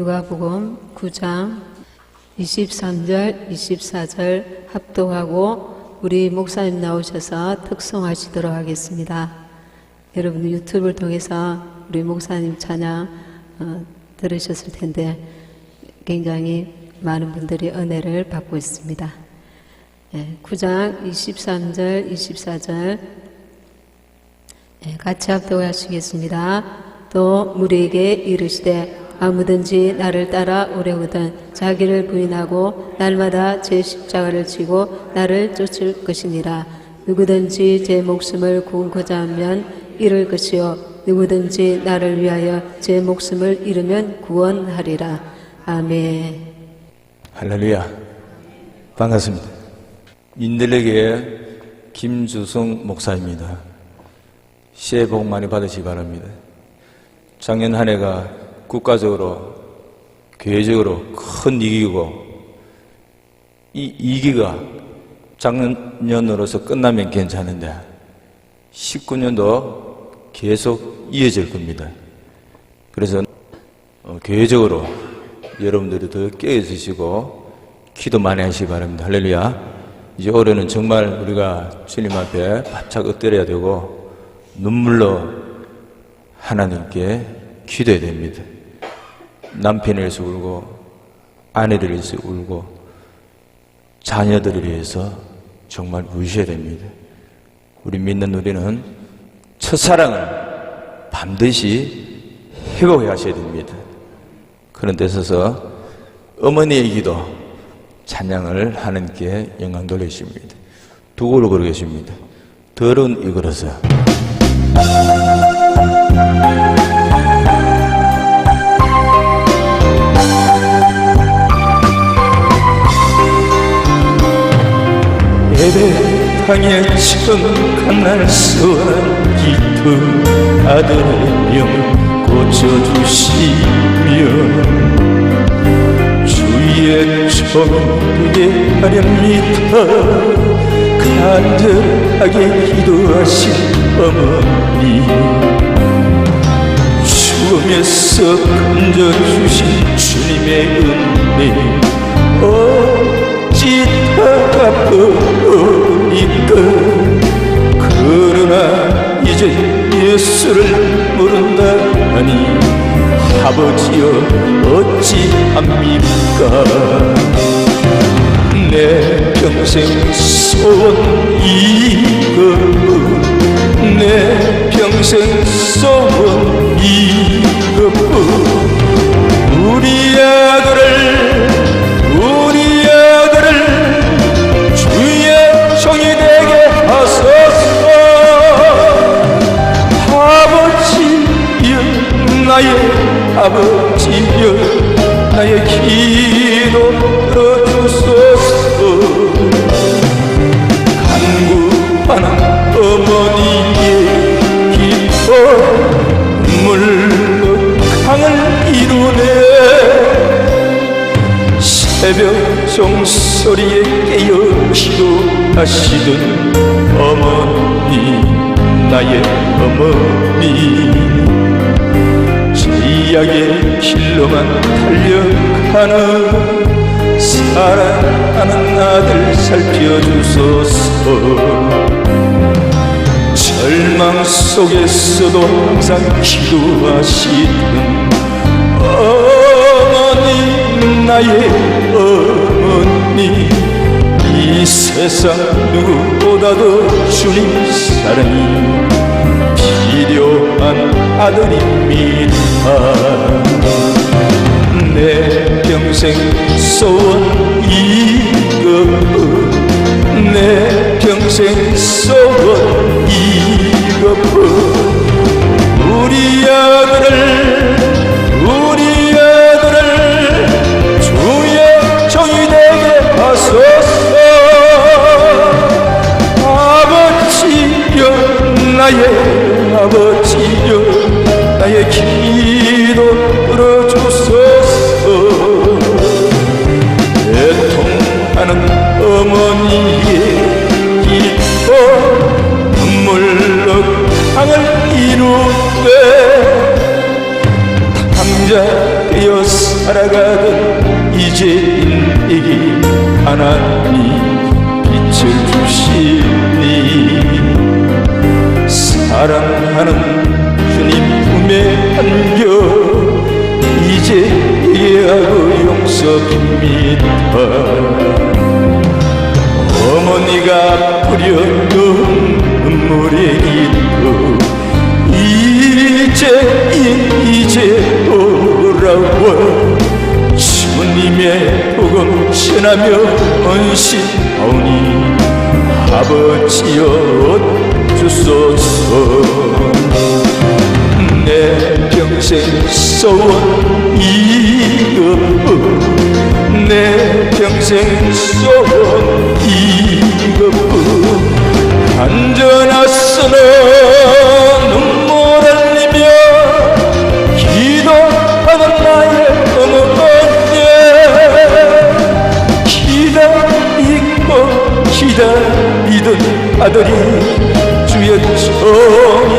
누가복음 9장 23절, 24절 합독하고 우리 목사님 나오셔서 특송하시도록 하겠습니다. 여러분 유튜브를 통해서 우리 목사님 찬양 들으셨을 텐데 굉장히 많은 분들이 은혜를 받고 있습니다. 9장 23절, 24절 같이 합독하시겠습니다. 또 무리에게 이르시되 아무든지 나를 따라 오려거든 자기를 부인하고 날마다 제 십자가를 지고 나를 쫓을 것이니라. 누구든지 제 목숨을 구원코자 하면 잃을 것이요 누구든지 나를 위하여 제 목숨을 잃으면 구원하리라. 아멘. 할렐루야. 반갑습니다. 민들레교회 김주성 목사입니다. 새해 복 많이 받으시기 바랍니다. 작년 한 해가 국가적으로 교회적으로 큰 위기고 이 위기가 작년으로서 끝나면 괜찮은데 19년도 계속 이어질 겁니다. 그래서 교회적으로 여러분들이 더 깨어지시고 기도 많이 하시기 바랍니다. 할렐루야. 이제 올해는 정말 우리가 주님 앞에 바짝 엎드려야 되고 눈물로 하나님께 기도해야 됩니다. 남편을 위해서 울고 아내를 위해서 울고 자녀들을 위해서 정말 우셔야 됩니다. 우리 믿는 우리는 첫사랑을 반드시 회복하셔야 됩니다. 그런 데 있어서 어머니의 기도 찬양을 하나님께 영광 돌리십니다. 두 곡으로 부르겠습니다. 더러운 이 그릇을 예배당에 천간 날서와 기도 아들의 병을 고쳐주시며 주의 종에게 하렵니다. 간절하게 기도하신 어머니 죽음에서 건져주신 주님의 은혜 어찌 다 갚으리까. 그러나 이제 예수를 모른다니 아버지여 어찌합니까. 내 평생 소원 이거 내 평생 소원 이거 우리 아들을 주의 종이 되게 하소서. 아버지여 나의 아버지여 나의 기도 들어주소서. 간구하는 어머니의 기도 눈물로 강을 이루네. 새벽 종소리에 깨어 기도하시던 어머니 나의 어머니 죄악의 길로만 달려가는 사랑하는 아들 살펴주소서. 절망 속에서도 항상 기도하시던 어머니 나의 어머니 이 세상 누구보다도 주님 사랑이 필요한 아들입니다. 내 평생 소원 이거 내 평생 소원 이거 우리 아들을 주의 종이 되게 하소서. 아버지여 나의 아버지여 나의 기도 들어주소서. 애통하는 어머니의 기도 눈물로 강을 이루되 탕자 되었으니 살아가던 이제인에게 하나님 빛을 주시니 사랑하는 주님 품에 안겨 이제 이해하고 용서합니다. 어머니가 뿌려놓은 눈물의 기도 이제 돌아와 주님의 복음 전하며 헌신하오니 아버지여 주소서. 내 평생 써온 이것뿐 내 평생 써온 이것뿐 안전하서는 눈물 흘리며 기도하는 나의 어머니 기다리고 기다리던 아들이 주의 종이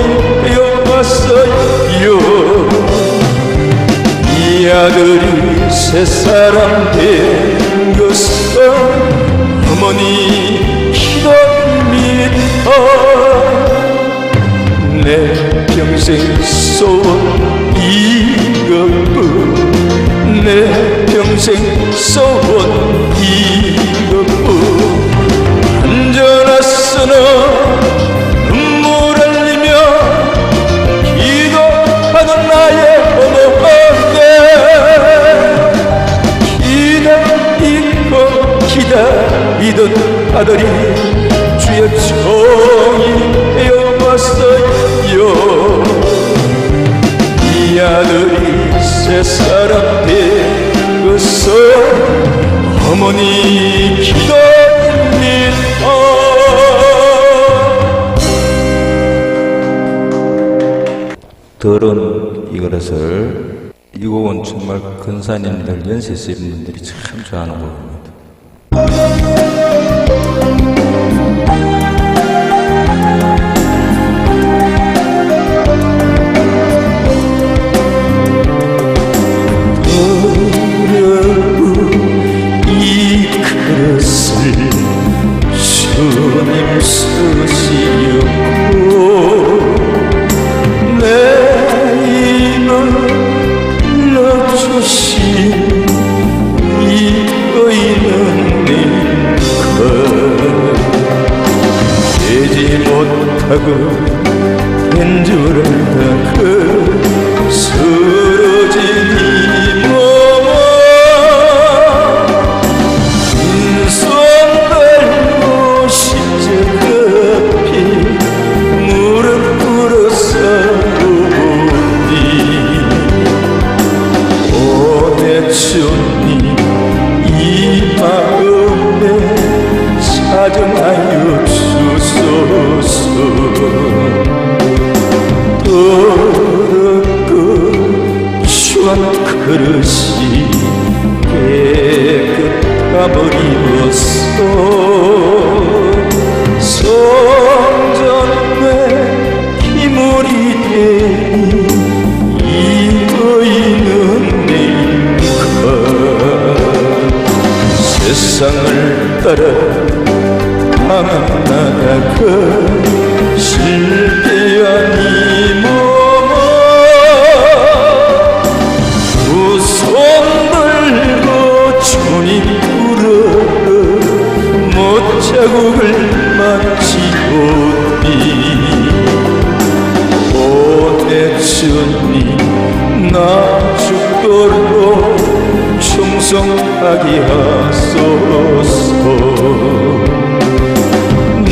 되어왔어요. 이 아들이 새 사람 된 것은 어머니 기도입니다. 내 평생 써온 이것뿐 내 평생 써온 이것뿐 안전하서는 눈물 흘리며 기도하는 나의 어머니 기다리던 아들이 주의 종이 되어왔어요. 이 아들이 새 사람 된 것은 어머니 기도입니다. 더러운 이 그릇을 이 곡은 정말 근사님들 연세 있으신 분들이 참 좋아하는 곡입니다. 이 그릇을 주님 쓰시려고 내 입을 불러주신 이 의는 되지 못하고 된 줄 알다가 쓰러진 이 몸은 인손 달고 십자 급히 무릎 꿇어서오니 오 내 주님 이 마음에 사정하여 주소서. 더럽고 추한 그릇이 깨끗함으로써 성전에 기물이 되니 이 의는 내일까 세상을 따라 가만하다가 실패한 이 몸은 두 손 들고 주님 부르 못자국을 마치오니 오 내 주님 나 죽도록 충성하게 하소서.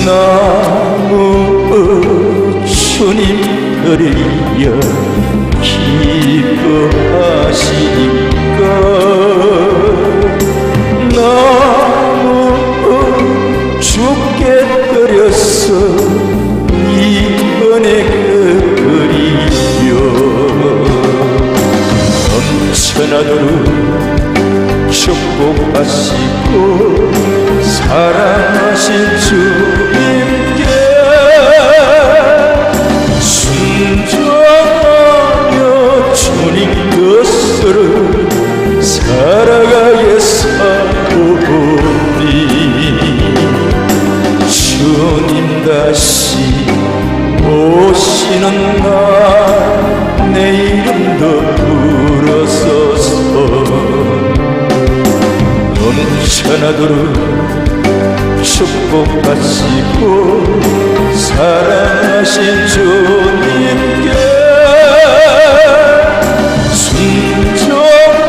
나무 주님들이여 기뻐하시니까 나무 죽게 드렸어 이 은혜 그리여 넘쳐나도록 축복하시고 사랑하신 주님께 순종하며 주님 것으로 다시 오시는 날 내 이름도 불어서서 넘쳐나도록 축복하시고 사랑하신 주님께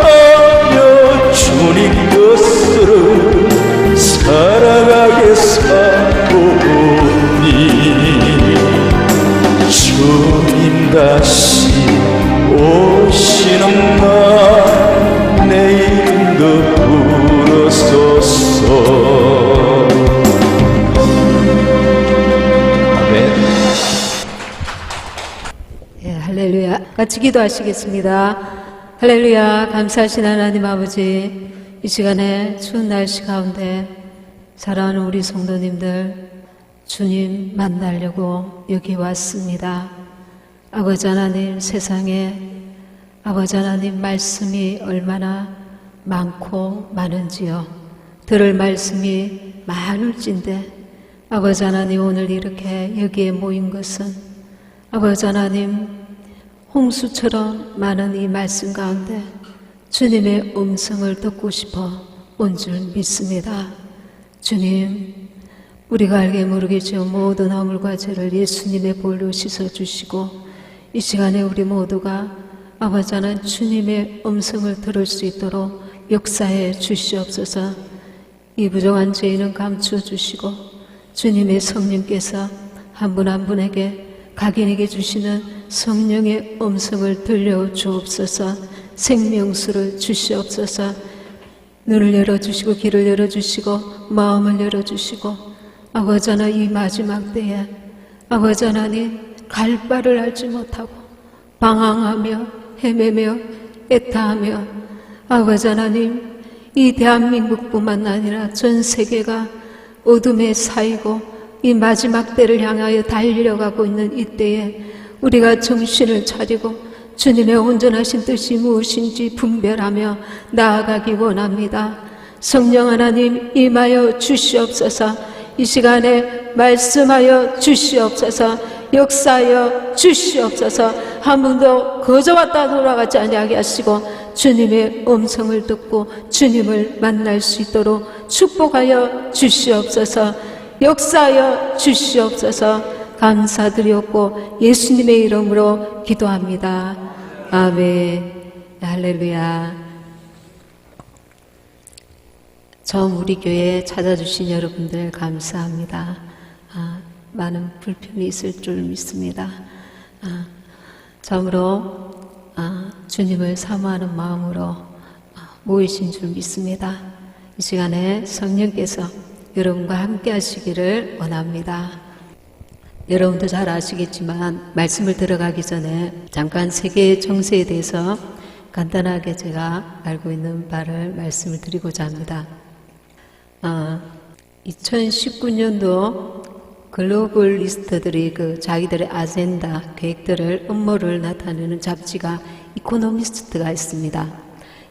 순종하며 주님 것으로 살아가게 사오니 주님 다시 오시는 날 내 이름도 불어서서 예, 할렐루야. 같이 기도하시겠습니다. 할렐루야. 감사하신 하나님 아버지, 이 시간에 추운 날씨 가운데 사랑하는 우리 성도님들 주님 만나려고 여기 왔습니다. 아버지 하나님, 세상에 아버지 하나님 말씀이 얼마나 많고 많은지요. 들을 말씀이 많을진데 아버지 하나님, 오늘 이렇게 여기에 모인 것은 아버지 하나님 홍수처럼 많은 이 말씀 가운데 주님의 음성을 듣고 싶어 온 줄 믿습니다. 주님, 우리가 알게 모르겠지요. 모든 허물과 죄를 예수님의 볼로 씻어주시고 이 시간에 우리 모두가 아버지 하나님 주님의 음성을 들을 수 있도록 역사해 주시옵소서. 이 부정한 죄인은 감추어주시고 주님의 성령께서 한 분 한 분에게 각인에게 주시는 성령의 음성을 들려주옵소서. 생명수를 주시옵소서. 눈을 열어주시고 귀를 열어주시고 마음을 열어주시고 아버지 하나님, 이 마지막 때에 아버지 하나님 갈 바를 알지 못하고 방황하며 헤매며 애타하며 아버지 하나님, 이 대한민국뿐만 아니라 전 세계가 어둠에 사이고 이 마지막 때를 향하여 달려가고 있는 이때에 우리가 정신을 차리고 주님의 온전하신 뜻이 무엇인지 분별하며 나아가기 원합니다. 성령 하나님, 임하여 주시옵소서. 이 시간에 말씀하여 주시옵소서. 역사하여 주시옵소서. 한 번도 거저 왔다 돌아가지 아니하게 하시고 주님의 음성을 듣고 주님을 만날 수 있도록 축복하여 주시옵소서. 역사하여 주시옵소서. 감사드리옵고 예수님의 이름으로 기도합니다. 아멘. 할렐루야. 처음 우리 교회에 찾아주신 여러분들 감사합니다. 많은 불편이 있을 줄 믿습니다. 처음으로 주님을 사모하는 마음으로 모이신 줄 믿습니다. 이 시간에 성령께서 여러분과 함께 하시기를 원합니다. 여러분도 잘 아시겠지만 말씀을 들어가기 전에 잠깐 세계의 정세에 대해서 간단하게 제가 알고 있는 바를 말씀을 드리고자 합니다. 2019년도 글로벌리스트들이 자기들의 아젠다, 계획들을, 음모를 나타내는 잡지가 이코노미스트가 있습니다.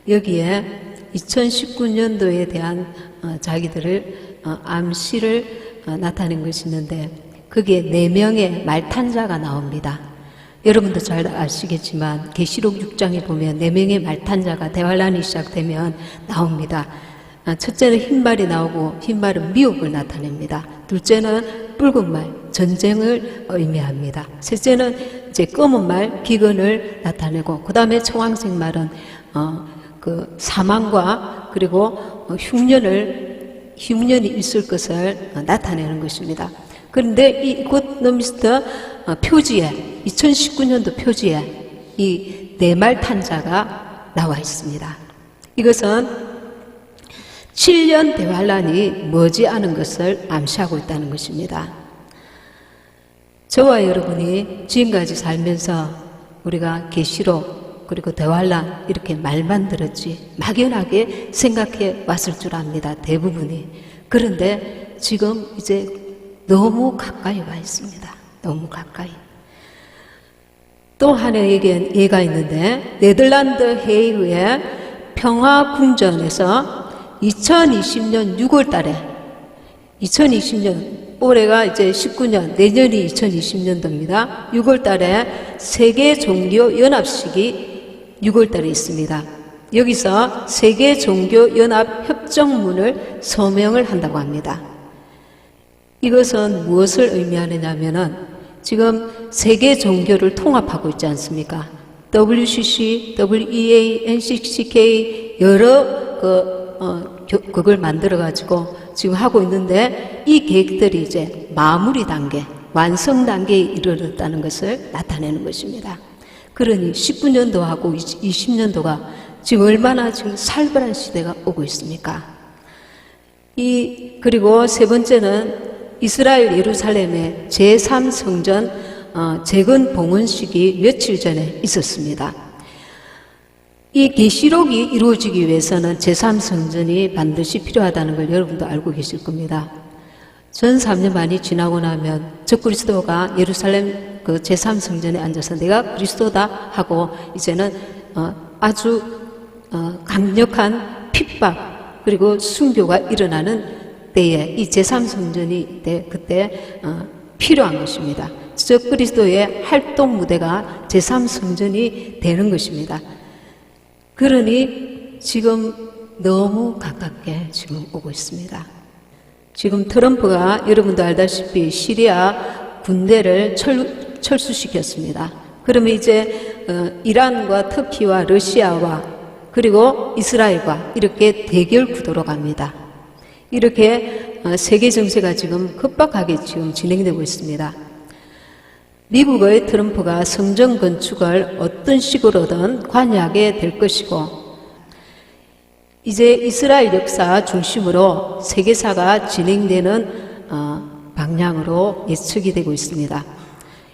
여기에 2019년도에 대한 자기들을 암시를 나타낸 것이 있는데 거기에 4명의 말탄자가 나옵니다. 여러분도 잘 아시겠지만 계시록 6장에 보면 4명의 말탄자가 대환란이 시작되면 나옵니다. 첫째는 흰말이 나오고 흰말은 미혹을 나타냅니다. 둘째는 붉은 말, 전쟁을 의미합니다. 셋째는 이제 검은 말, 기근을 나타내고 그 다음에 청황색 말은 사망과 그리고 흉년이 있을 것을 나타내는 것입니다. 그런데 이 이코노미스트 표지에 2019년도 표지에 이 4말탄자가 나와 있습니다. 이것은 7년 대환란이 머지않은 것을 암시하고 있다는 것입니다. 저와 여러분이 지금까지 살면서 우리가 계시록 그리고 대환란 이렇게 말만 들었지 막연하게 생각해 왔을 줄 압니다. 대부분이. 그런데 지금 이제 너무 가까이 와 있습니다. 너무 가까이. 또 하나의 예가 있는데 네덜란드 헤이그의 평화궁전에서 2020년 6월 달에 2020년 올해가 이제 19년, 내년이 2020년도입니다. 6월 달에 세계 종교 연합식이 6월 달에 있습니다. 여기서 세계 종교 연합 협정문을 서명을 한다고 합니다. 이것은 무엇을 의미하느냐면은 지금 세계 종교를 통합하고 있지 않습니까? WCC, WEA, NCCK 여러 그걸 만들어 가지고 지금 하고 있는데 이 계획들이 이제 마무리 단계, 완성 단계에 이르렀다는 것을 나타내는 것입니다. 그러니 19년도하고 20년도가 지금 얼마나 지금 살벌한 시대가 오고 있습니까? 그리고 세 번째는 이스라엘 예루살렘의 제3성전 재건 봉헌식이 며칠 전에 있었습니다. 이 계시록이 이루어지기 위해서는 제3성전이 반드시 필요하다는 걸 여러분도 알고 계실 겁니다. 전 3년 반이 지나고 나면 적그리스도가 예루살렘 그 제3성전에 앉아서 내가 그리스도다 하고 이제는 아주 강력한 핍박 그리고 순교가 일어나는 때에 이 제3성전이 그때 필요한 것입니다. 적그리스도의 활동 무대가 제3성전이 되는 것입니다. 그러니 지금 너무 가깝게 지금 오고 있습니다. 지금 트럼프가 여러분도 알다시피 시리아 군대를 철수시켰습니다. 그러면 이제 이란과 터키와 러시아와 그리고 이스라엘과 이렇게 대결 구도로 갑니다. 이렇게 세계 정세가 지금 급박하게 지금 진행되고 있습니다. 미국의 트럼프가 성전 건축을 어떤 식으로든 관여하게 될 것이고 이제 이스라엘 역사 중심으로 세계사가 진행되는 방향으로 예측이 되고 있습니다.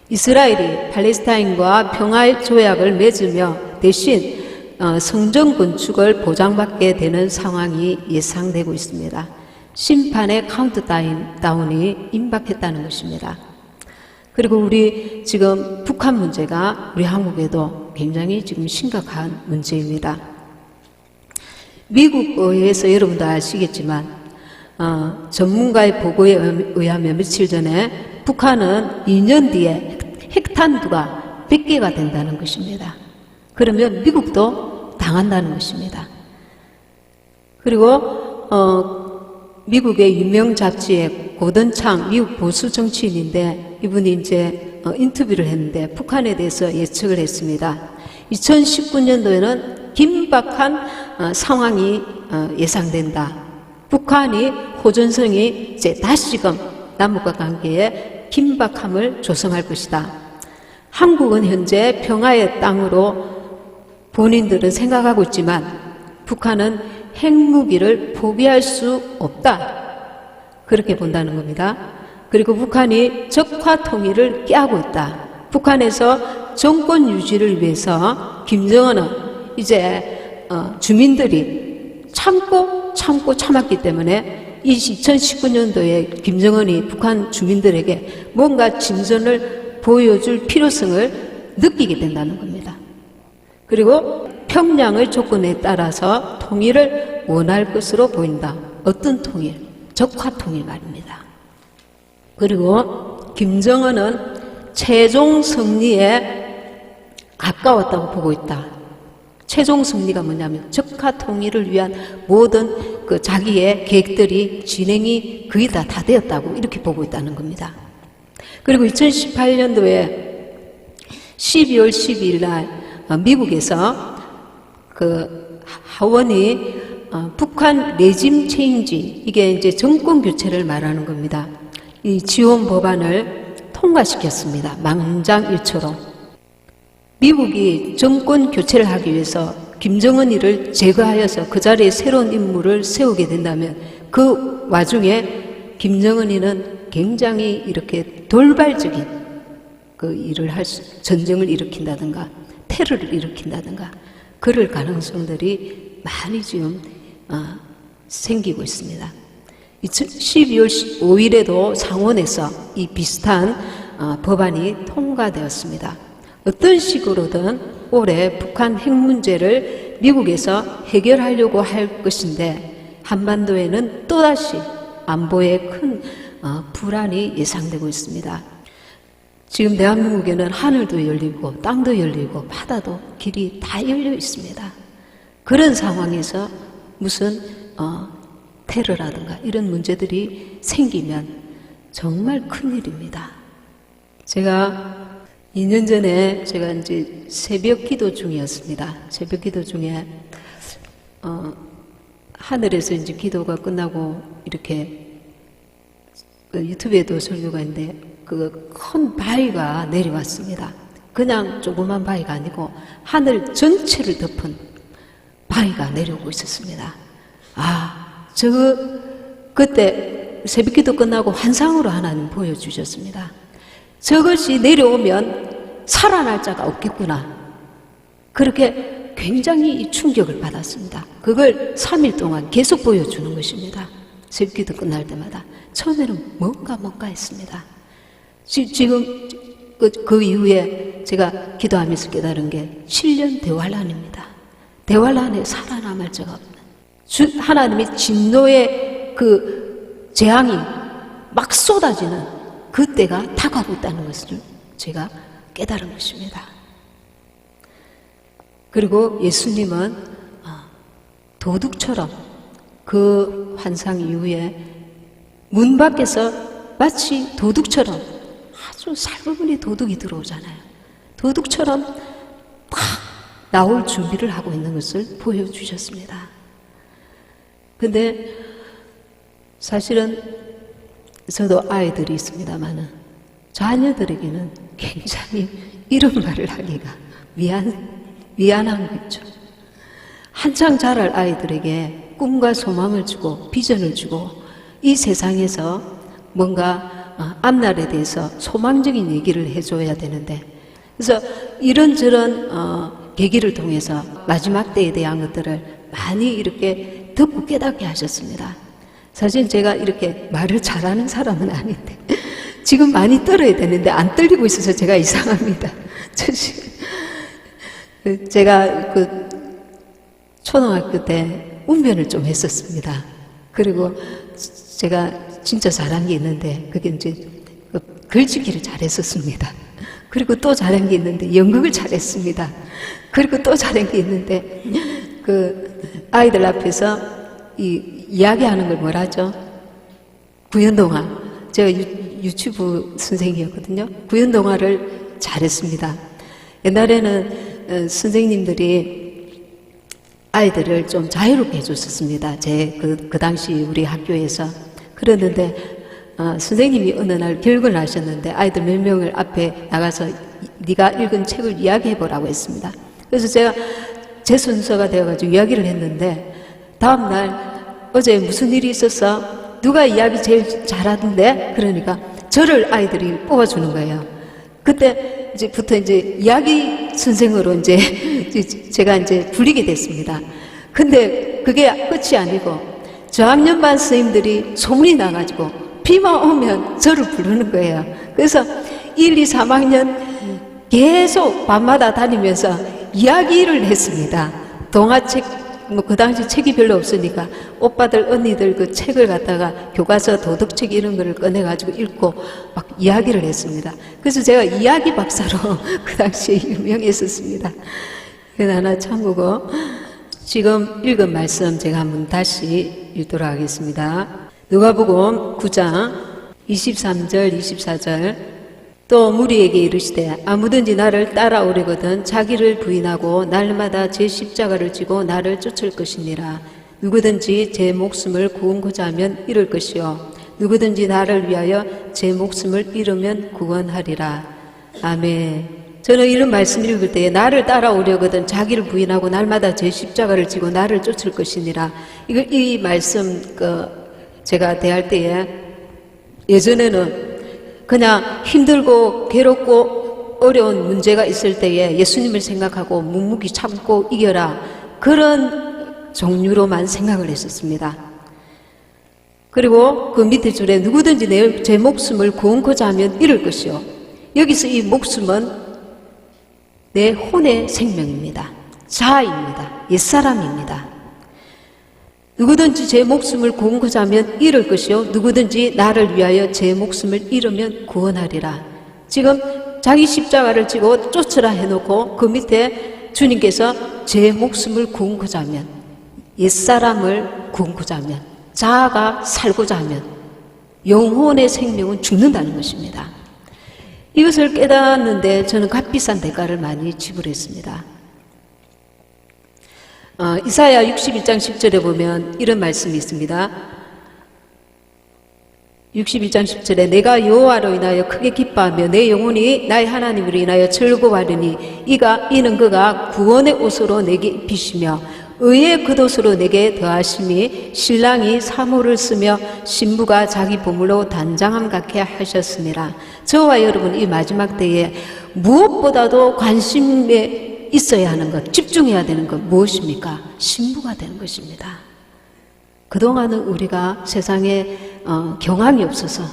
이스라엘이 팔레스타인과 평화의 조약을 맺으며 대신 성전 건축을 보장받게 되는 상황이 예상되고 있습니다. 심판의 카운트다운이 임박했다는 것입니다. 그리고 우리 지금 북한 문제가 우리 한국에도 굉장히 지금 심각한 문제입니다. 미국에서 여러분도 아시겠지만 전문가의 보고에 의하면 며칠 전에 북한은 2년 뒤에 핵탄두가 100개가 된다는 것입니다. 그러면 미국도 당한다는 것입니다. 그리고 미국의 유명 잡지의 고던창 미국 보수 정치인인데 이분이 이제 인터뷰를 했는데 북한에 대해서 예측을 했습니다. 2019년도에는 긴박한 상황이 예상된다. 북한이 호전성이 이제 다시금 남북과 관계에 긴박함을 조성할 것이다. 한국은 현재 평화의 땅으로 본인들은 생각하고 있지만 북한은 핵무기를 포기할 수 없다. 그렇게 본다는 겁니다. 그리고 북한이 적화 통일을 깨하고 있다. 북한에서 정권 유지를 위해서 김정은은 이제 주민들이 참았기 때문에 이 2019년도에 김정은이 북한 주민들에게 뭔가 진전을 보여줄 필요성을 느끼게 된다는 겁니다. 그리고 평양의 조건에 따라서 통일을 원할 것으로 보인다. 어떤 통일? 적화 통일 말입니다. 그리고 김정은은 최종 승리에 가까웠다고 보고 있다. 최종 승리가 뭐냐면 적화 통일을 위한 모든 그 자기의 계획들이 진행이 거의 다 되었다고 이렇게 보고 있다는 겁니다. 그리고 2018년도에 12월 12일 날 미국에서 그 하원이 북한 레짐 체인지 이게 이제 정권 교체를 말하는 겁니다. 이 지원 법안을 통과시켰습니다. 망장일처로. 미국이 정권 교체를 하기 위해서 김정은이를 제거하여서 그 자리에 새로운 인물을 세우게 된다면 그 와중에 김정은이는 굉장히 이렇게 돌발적인 그 일을 전쟁을 일으킨다든가 테러를 일으킨다든가 그럴 가능성들이 많이 지금 생기고 있습니다. 12월 5일에도 상원에서 이 비슷한 법안이 통과되었습니다. 어떤 식으로든 올해 북한 핵 문제를 미국에서 해결하려고 할 것인데 한반도에는 또다시 안보에 큰 불안이 예상되고 있습니다. 지금 대한민국에는 하늘도 열리고 땅도 열리고 바다도 길이 다 열려 있습니다. 그런 상황에서 무슨 테러라든가 이런 문제들이 생기면 정말 큰일입니다. 제가 2년 전에 제가 이제 새벽 기도 중이었습니다. 새벽 기도 중에 하늘에서 이제 기도가 끝나고 이렇게 유튜브에도 설교가 있는데 그 큰 바위가 내려왔습니다. 그냥 조그만 바위가 아니고 하늘 전체를 덮은 바위가 내려오고 있었습니다. 그때 새벽기도 끝나고 환상으로 하나님 보여주셨습니다. 저것이 내려오면 살아날 자가 없겠구나. 그렇게 굉장히 충격을 받았습니다. 그걸 3일 동안 계속 보여주는 것입니다. 새벽기도 끝날 때마다. 처음에는 뭔가 했습니다. 지금 그 이후에 제가 기도하면서 깨달은 게 7년 대환란입니다. 대환란에 살아남을 자가 없는 하나님의 진노의 그 재앙이 막 쏟아지는 그때가 다가오고 있다는 것을 제가 깨달은 것입니다. 그리고 예수님은 도둑처럼 그 환상 이후에 문 밖에서 마치 도둑처럼 아주 살구분이 도둑이 들어오잖아요. 도둑처럼 막 나올 준비를 하고 있는 것을 보여주셨습니다. 근데 사실은 저도 아이들이 있습니다만은 자녀들에게는 굉장히 이런 말을 하기가 미안한 거죠. 한창 자랄 아이들에게 꿈과 소망을 주고 비전을 주고 이 세상에서 뭔가 앞날에 대해서 소망적인 얘기를 해줘야 되는데, 그래서 이런저런 계기를 통해서 마지막 때에 대한 것들을 많이 이렇게 듣고 깨닫게 하셨습니다. 사실 제가 이렇게 말을 잘하는 사람은 아닌데 지금 많이 떨어야 되는데 안 떨리고 있어서 제가 이상합니다. 제가 그 초등학교 때 운변을 좀 했었습니다. 그리고 제가 진짜 잘한 게 있는데 그게 이제 글짓기를 잘했었습니다. 그리고 또 잘한 게 있는데 연극을 잘했습니다. 그리고 또 잘한 게 있는데 그 아이들 앞에서 이야기하는 걸 뭐라죠? 구연동화. 제가 유튜브 선생님이었거든요. 구연동화를 잘했습니다. 옛날에는 선생님들이 아이들을 좀 자유롭게 해줬었습니다. 그 당시 우리 학교에서. 그랬는데 선생님이 어느 날 교육을 하셨는데 아이들 몇 명을 앞에 나가서 네가 읽은 책을 이야기해보라고 했습니다. 그래서 제가 제 순서가 되어가지고 이야기를 했는데 다음날 어제 무슨 일이 있었어? 누가 이야기 제일 잘하던데? 그러니까 저를 아이들이 뽑아주는 거예요. 그때부터 이제 이야기 선생으로 이제 제가 이제 불리게 됐습니다. 근데 그게 끝이 아니고 저학년반 선생님들이 소문이 나가지고 비만 오면 저를 부르는 거예요. 그래서 1, 2, 3학년 계속 밤마다 다니면서 이야기를 했습니다. 동화책, 그 당시 책이 별로 없으니까 오빠들, 언니들 그 책을 갖다가 교과서, 도덕책 이런 거를 꺼내가지고 읽고 막 이야기를 했습니다. 그래서 제가 이야기 박사로 그 당시에 유명했었습니다. 그러나 참고고 지금 읽은 말씀 제가 한번 다시 읽도록 하겠습니다. 누가복음 9장 23절 24절 또 무리에게 이르시되 아무든지 나를 따라오려거든 자기를 부인하고 날마다 제 십자가를 지고 나를 쫓을 것이니라. 누구든지 제 목숨을 구원고자 하면 잃을 것이요 누구든지 나를 위하여 제 목숨을 잃으면 구원하리라. 아멘. 저는 이런 말씀 읽을 때에 나를 따라오려거든 자기를 부인하고 날마다 제 십자가를 지고 나를 쫓을 것이니라. 이 말씀 제가 대할 때에 예전에는 그냥 힘들고 괴롭고 어려운 문제가 있을 때에 예수님을 생각하고 묵묵히 참고 이겨라 그런 종류로만 생각을 했었습니다. 그리고 그 밑에 줄에 누구든지 제 목숨을 구원코자 하면 잃을 것이요. 여기서 이 목숨은 내 혼의 생명입니다. 자아입니다. 옛사람입니다. 누구든지 제 목숨을 구원하고자 하면 잃을 것이요 누구든지 나를 위하여 제 목숨을 잃으면 구원하리라. 지금 자기 십자가를 지고 쫓으라 해놓고 그 밑에 주님께서 제 목숨을 구원하고자 하면, 옛사람을 구원하고자 하면, 자아가 살고자 하면 영혼의 생명은 죽는다는 것입니다. 이것을 깨닫는데 저는 값비싼 대가를 많이 지불했습니다. 이사야 61장 10절에 보면 이런 말씀이 있습니다. 61장 10절에 내가 여호와로 인하여 크게 기뻐하며 내 영혼이 나의 하나님으로 인하여 즐거워하리니 이는 그가 구원의 옷으로 내게 입히시며 의의 겉옷으로 내게 더하심이 신랑이 사모를 쓰며 신부가 자기 보물로 단장함 같게 하셨습니다. 저와 여러분 이 마지막 때에 무엇보다도 관심에 있어야 하는 것, 집중해야 되는 것 무엇입니까? 신부가 되는 것입니다. 그동안은 우리가 세상에 경황이 없어서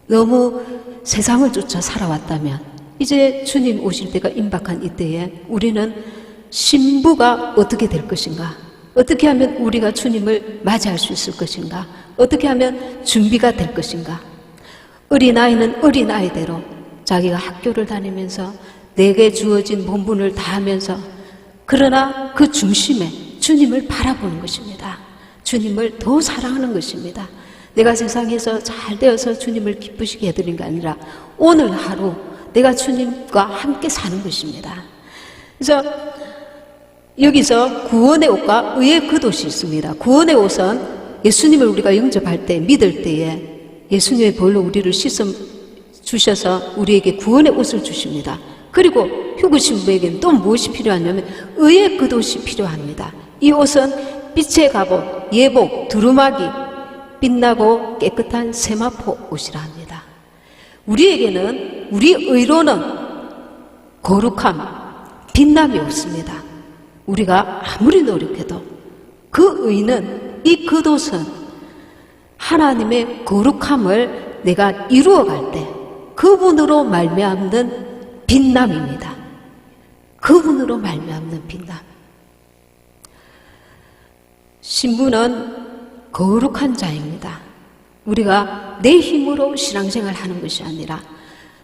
너무 세상을 쫓아 살아왔다면 이제 주님 오실 때가 임박한 이때에 우리는 신부가 어떻게 될 것인가? 어떻게 하면 우리가 주님을 맞이할 수 있을 것인가? 어떻게 하면 준비가 될 것인가? 어린아이는 어린아이대로 자기가 학교를 다니면서 내게 주어진 본분을 다하면서, 그러나 그 중심에 주님을 바라보는 것입니다. 주님을 더 사랑하는 것입니다. 내가 세상에서 잘 되어서 주님을 기쁘시게 해드리는 게 아니라 오늘 하루 내가 주님과 함께 사는 것입니다. 그래서 여기서 구원의 옷과 의의 겉옷이 있습니다. 구원의 옷은 예수님을 우리가 영접할 때, 믿을 때에 예수님의 볼로 우리를 씻어 주셔서 우리에게 구원의 옷을 주십니다. 그리고 휴거 신부에게는 또 무엇이 필요하냐면 의의 겉옷이 필요합니다. 이 옷은 빛의 갑옷, 예복, 두루마기, 빛나고 깨끗한 세마포 옷이라 합니다. 우리에게는, 우리 의로는 거룩함, 빛남이 없습니다. 우리가 아무리 노력해도 그 의는, 이 겉옷은 하나님의 거룩함을 내가 이루어갈 때 그분으로 말미암는 빛남입니다. 그분으로 말미암는 빛남. 신부는 거룩한 자입니다. 우리가 내 힘으로 신앙생활을 하는 것이 아니라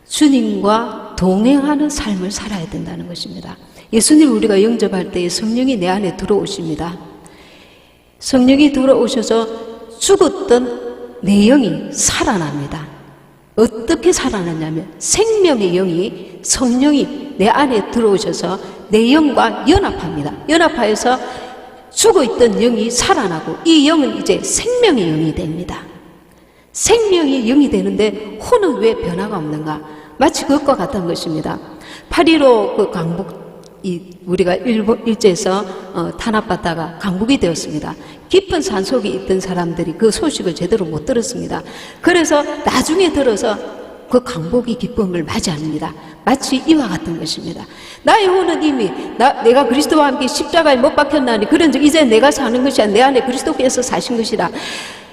주님과 동행하는 삶을 살아야 된다는 것입니다. 예수님을 우리가 영접할 때 성령이 내 안에 들어오십니다. 성령이 들어오셔서 죽었던 내 영이 살아납니다. 어떻게 살아나냐면 생명의 영이, 성령이 내 안에 들어오셔서 내 영과 연합합니다. 연합하여서 죽어있던 영이 살아나고 이 영은 이제 생명의 영이 됩니다. 생명의 영이 되는데 혼은 왜 변화가 없는가? 마치 그것과 같은 것입니다. 8.15 그 강북, 우리가 일제에서 탄압받다가 강북이 되었습니다. 깊은 산속에 있던 사람들이 그 소식을 제대로 못 들었습니다. 그래서 나중에 들어서 그 강복의 기쁨을 맞이합니다. 마치 이와 같은 것입니다. 나의 혼은 이미 내가 그리스도와 함께 십자가에 못 박혔나니 그런즉 이제 내가 사는 것이 아니라 내 안에 그리스도께서 사신 것이라.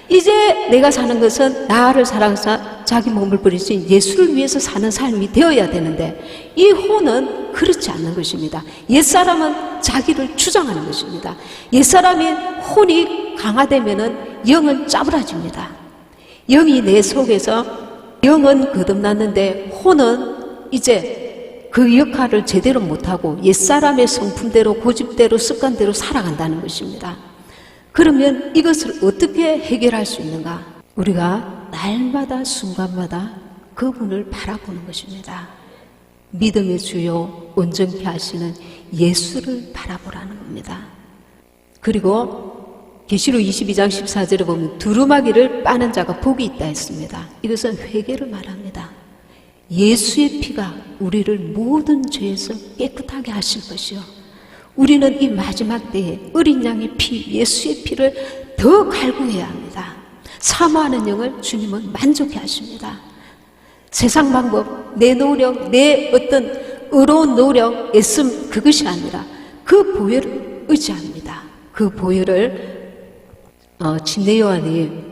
이제 내가 사는 것은 나를 사랑하사 자기 몸을 버리신 예수를 위해서 사는 삶이 되어야 되는데 이 혼은 그렇지 않는 것입니다. 옛사람은 자기를 주장하는 것입니다. 옛사람이 혼이 강화되면은 영은 짜부라집니다. 영이 내 속에서, 영은 거듭났는데 혼은 이제 그 역할을 제대로 못하고 옛사람의 성품대로, 고집대로, 습관대로 살아간다는 것입니다. 그러면 이것을 어떻게 해결할 수 있는가? 우리가 날마다 순간마다 그분을 바라보는 것입니다. 믿음의 주요 온전케 하시는 예수를 바라보라는 겁니다. 그리고 계시록 22장 14절에 보면 두루마기를 빠는 자가 복이 있다 했습니다. 이것은 회개를 말합니다. 예수의 피가 우리를 모든 죄에서 깨끗하게 하실 것이요, 우리는 이 마지막 때에 어린 양의 피, 예수의 피를 더 갈구해야 합니다. 사모하는 영을 주님은 만족해 하십니다. 세상 방법, 내 노력, 내 어떤 의로운 노력, 애씀, 그것이 아니라 그 보혈을 의지합니다. 그 보혈을 침례 요한이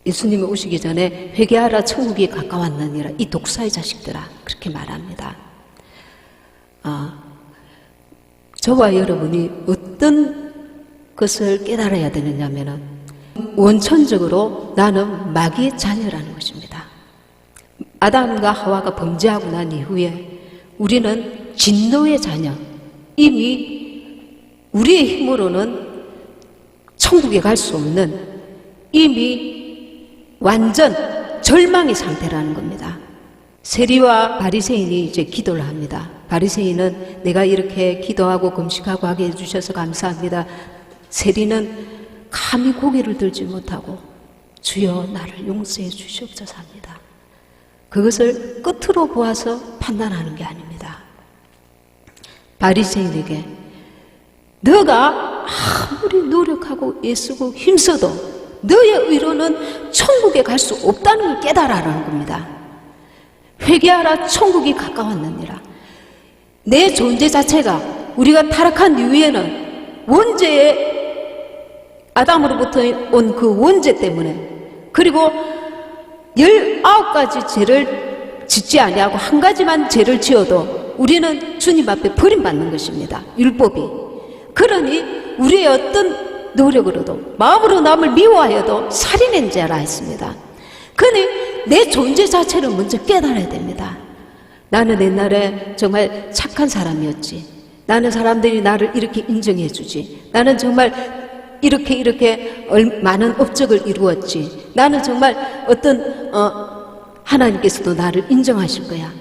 예수님이 오시기 전에 회개하라 천국이 가까웠느니라, 이 독사의 자식들아, 그렇게 말합니다. 저와 여러분이 어떤 그것을 깨달아야 되느냐면은 원천적으로 나는 마귀의 자녀라는 것입니다. 아담과 하와가 범죄하고 난 이후에 우리는 진노의 자녀, 이미 우리의 힘으로는 천국에 갈 수 없는 이미 완전 절망의 상태라는 겁니다. 세리와 바리새인이 이제 기도를 합니다. 바리새인은 내가 이렇게 기도하고 금식하고 하게 해주셔서 감사합니다. 세리는 감히 고개를 들지 못하고 주여 나를 용서해 주시옵소서 합니다. 그것을 끝으로 보아서 판단하는 게 아닙니다. 바리새인에게 너가 아무리 노력하고 애쓰고 힘써도 너의 의로는 천국에 갈 수 없다는 걸 깨달아라는 겁니다. 회개하라 천국이 가까웠느니라. 내 존재 자체가 우리가 타락한 이후에는 원죄의 아담으로부터 온 그 원죄 때문에 그리고 19가지 죄를 짓지 아니하고 한 가지만 죄를 지어도 우리는 주님 앞에 버림받는 것입니다. 율법이. 그러니 우리의 어떤 노력으로도 마음으로 남을 미워하여도 살인한 자라 했습니다. 그러니 내 존재 자체를 먼저 깨달아야 됩니다. 나는 옛날에 정말 착한 사람이었지. 나는 사람들이 나를 이렇게 인정해 주지. 나는 정말 이렇게 많은 업적을 이루었지. 나는 정말 어떤 하나님께서도 나를 인정하실 거야.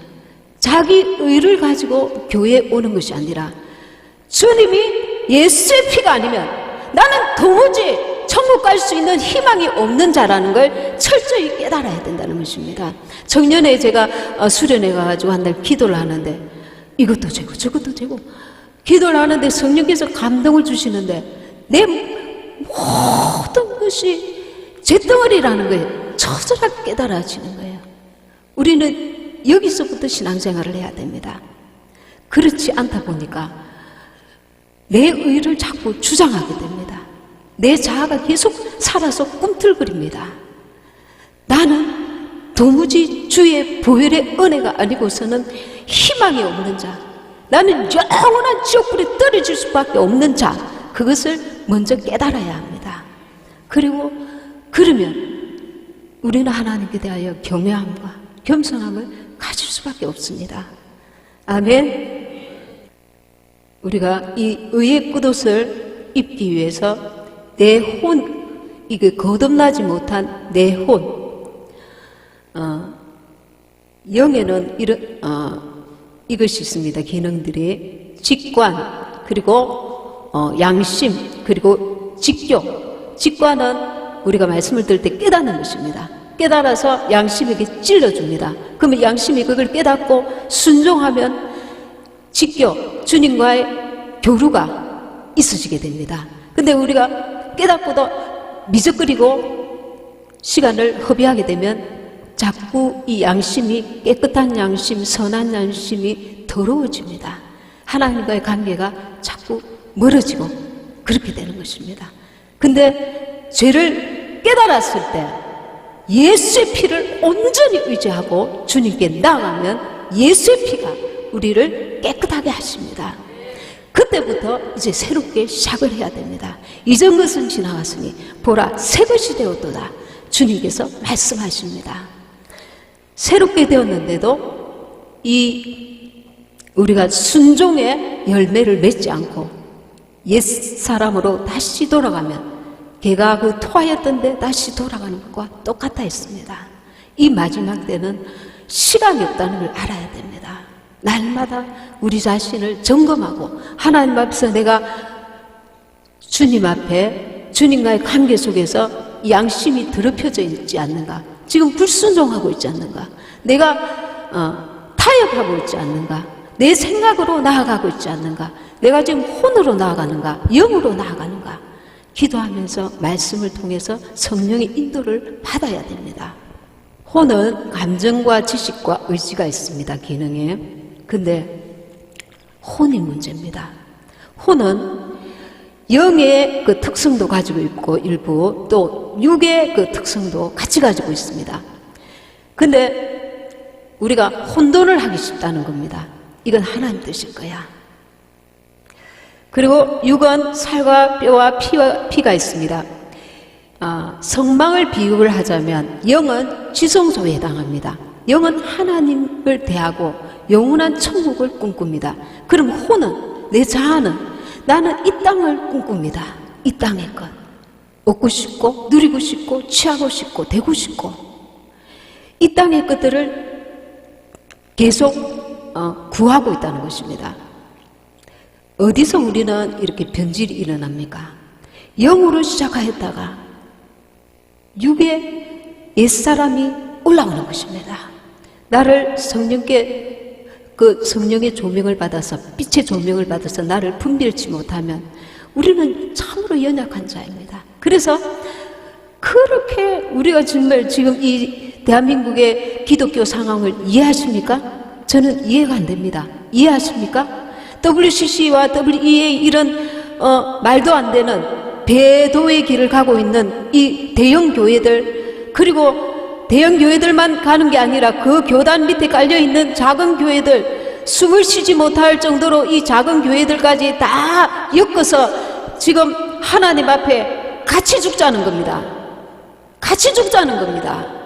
자기 의를 가지고 교회에 오는 것이 아니라 주님이 예수의 피가 아니면 나는 도무지 천국 갈 수 있는 희망이 없는 자라는 걸 철저히 깨달아야 된다는 것입니다. 작년에 제가 수련회 가가지고 한 달 기도를 하는데 이것도 되고 저것도 되고 기도를 하는데 성령께서 감동을 주시는데 내 모든 것이 잿덩어리라는 거예요. 처절하게 깨달아지는 거예요. 우리는 여기서부터 신앙생활을 해야 됩니다. 그렇지 않다 보니까 내 의를 자꾸 주장하게 됩니다. 내 자아가 계속 살아서 꿈틀거립니다. 나는 도무지 주의 보혈의 은혜가 아니고서는 희망이 없는 자, 나는 영원한 지옥불에 떨어질 수밖에 없는 자, 그것을 먼저 깨달아야 합니다. 그리고 그러면 우리는 하나님께 대하여 경외함과 겸손함을 가질 수밖에 없습니다. 아멘. 우리가 이 의의 끝옷을 입기 위해서 내 혼, 이게 거듭나지 못한 내 혼, 영에는 이것이 있습니다. 기능들이 직관, 그리고 양심, 그리고 직교. 직관은 우리가 말씀을 들을 때 깨닫는 것입니다. 깨달아서 양심에게 찔러줍니다. 그러면 양심이 그걸 깨닫고 순종하면 직교, 주님과의 교류가 있어지게 됩니다. 근데 우리가 깨닫고도 미적거리고 시간을 허비하게 되면 자꾸 이 양심이, 깨끗한 양심, 선한 양심이 더러워집니다. 하나님과의 관계가 자꾸 멀어지고 그렇게 되는 것입니다. 근데 죄를 깨달았을 때 예수의 피를 온전히 의지하고 주님께 나아가면 예수의 피가 우리를 깨끗하게 하십니다. 그때부터 이제 새롭게 시작을 해야 됩니다. 이전 것은 지나갔으니 보라 새 것이 되었도다. 주님께서 말씀하십니다. 새롭게 되었는데도 우리가 순종의 열매를 맺지 않고 옛 사람으로 다시 돌아가면 걔가 그 토하였던 데 다시 돌아가는 것과 똑같아 있습니다. 이 마지막 때는 시간이 없다는 걸 알아야 됩니다. 날마다 우리 자신을 점검하고 하나님 앞에서 내가 주님 앞에 주님과의 관계 속에서 양심이 더럽혀져 있지 않는가, 지금 불순종하고 있지 않는가, 내가 타협하고 있지 않는가, 내 생각으로 나아가고 있지 않는가, 내가 지금 혼으로 나아가는가, 영으로 나아가는가, 기도하면서 말씀을 통해서 성령의 인도를 받아야 됩니다. 혼은 감정과 지식과 의지가 있습니다. 기능에. 근데 혼이 문제입니다. 혼은 영의 그 특성도 가지고 있고 일부 또 육의 그 특성도 같이 가지고 있습니다. 근데 우리가 혼돈을 하기 쉽다는 겁니다. 이건 하나님 뜻일 거야. 그리고 육은 살과 뼈와 피가 있습니다. 성망을 비유를 하자면 영은 지성소에 해당합니다. 영은 하나님을 대하고 영원한 천국을 꿈꿉니다. 그럼 혼은, 내 자아는 나는 이 땅을 꿈꿉니다. 이 땅의 것. 얻고 싶고 누리고 싶고 취하고 싶고 되고 싶고 이 땅의 것들을 계속 구하고 있다는 것입니다. 어디서 우리는 이렇게 변질이 일어납니까? 영으로 시작하였다가 육의 옛사람이 올라오는 것입니다. 나를 성령께 성령의 조명을 받아서 빛의 조명을 받아서 나를 분별치 못하면 우리는 참으로 연약한 자입니다. 그래서 그렇게 우리가 정말 지금 이 대한민국의 기독교 상황을 이해하십니까? 저는 이해가 안 됩니다. 이해하십니까? WCC와 WEA 이런 말도 안 되는 배도의 길을 가고 있는 이 대형 교회들, 그리고 대형 교회들만 가는 게 아니라 그 교단 밑에 깔려있는 작은 교회들, 숨을 쉬지 못할 정도로 이 작은 교회들까지 다 엮어서 지금 하나님 앞에 같이 죽자는 겁니다. 같이 죽자는 겁니다.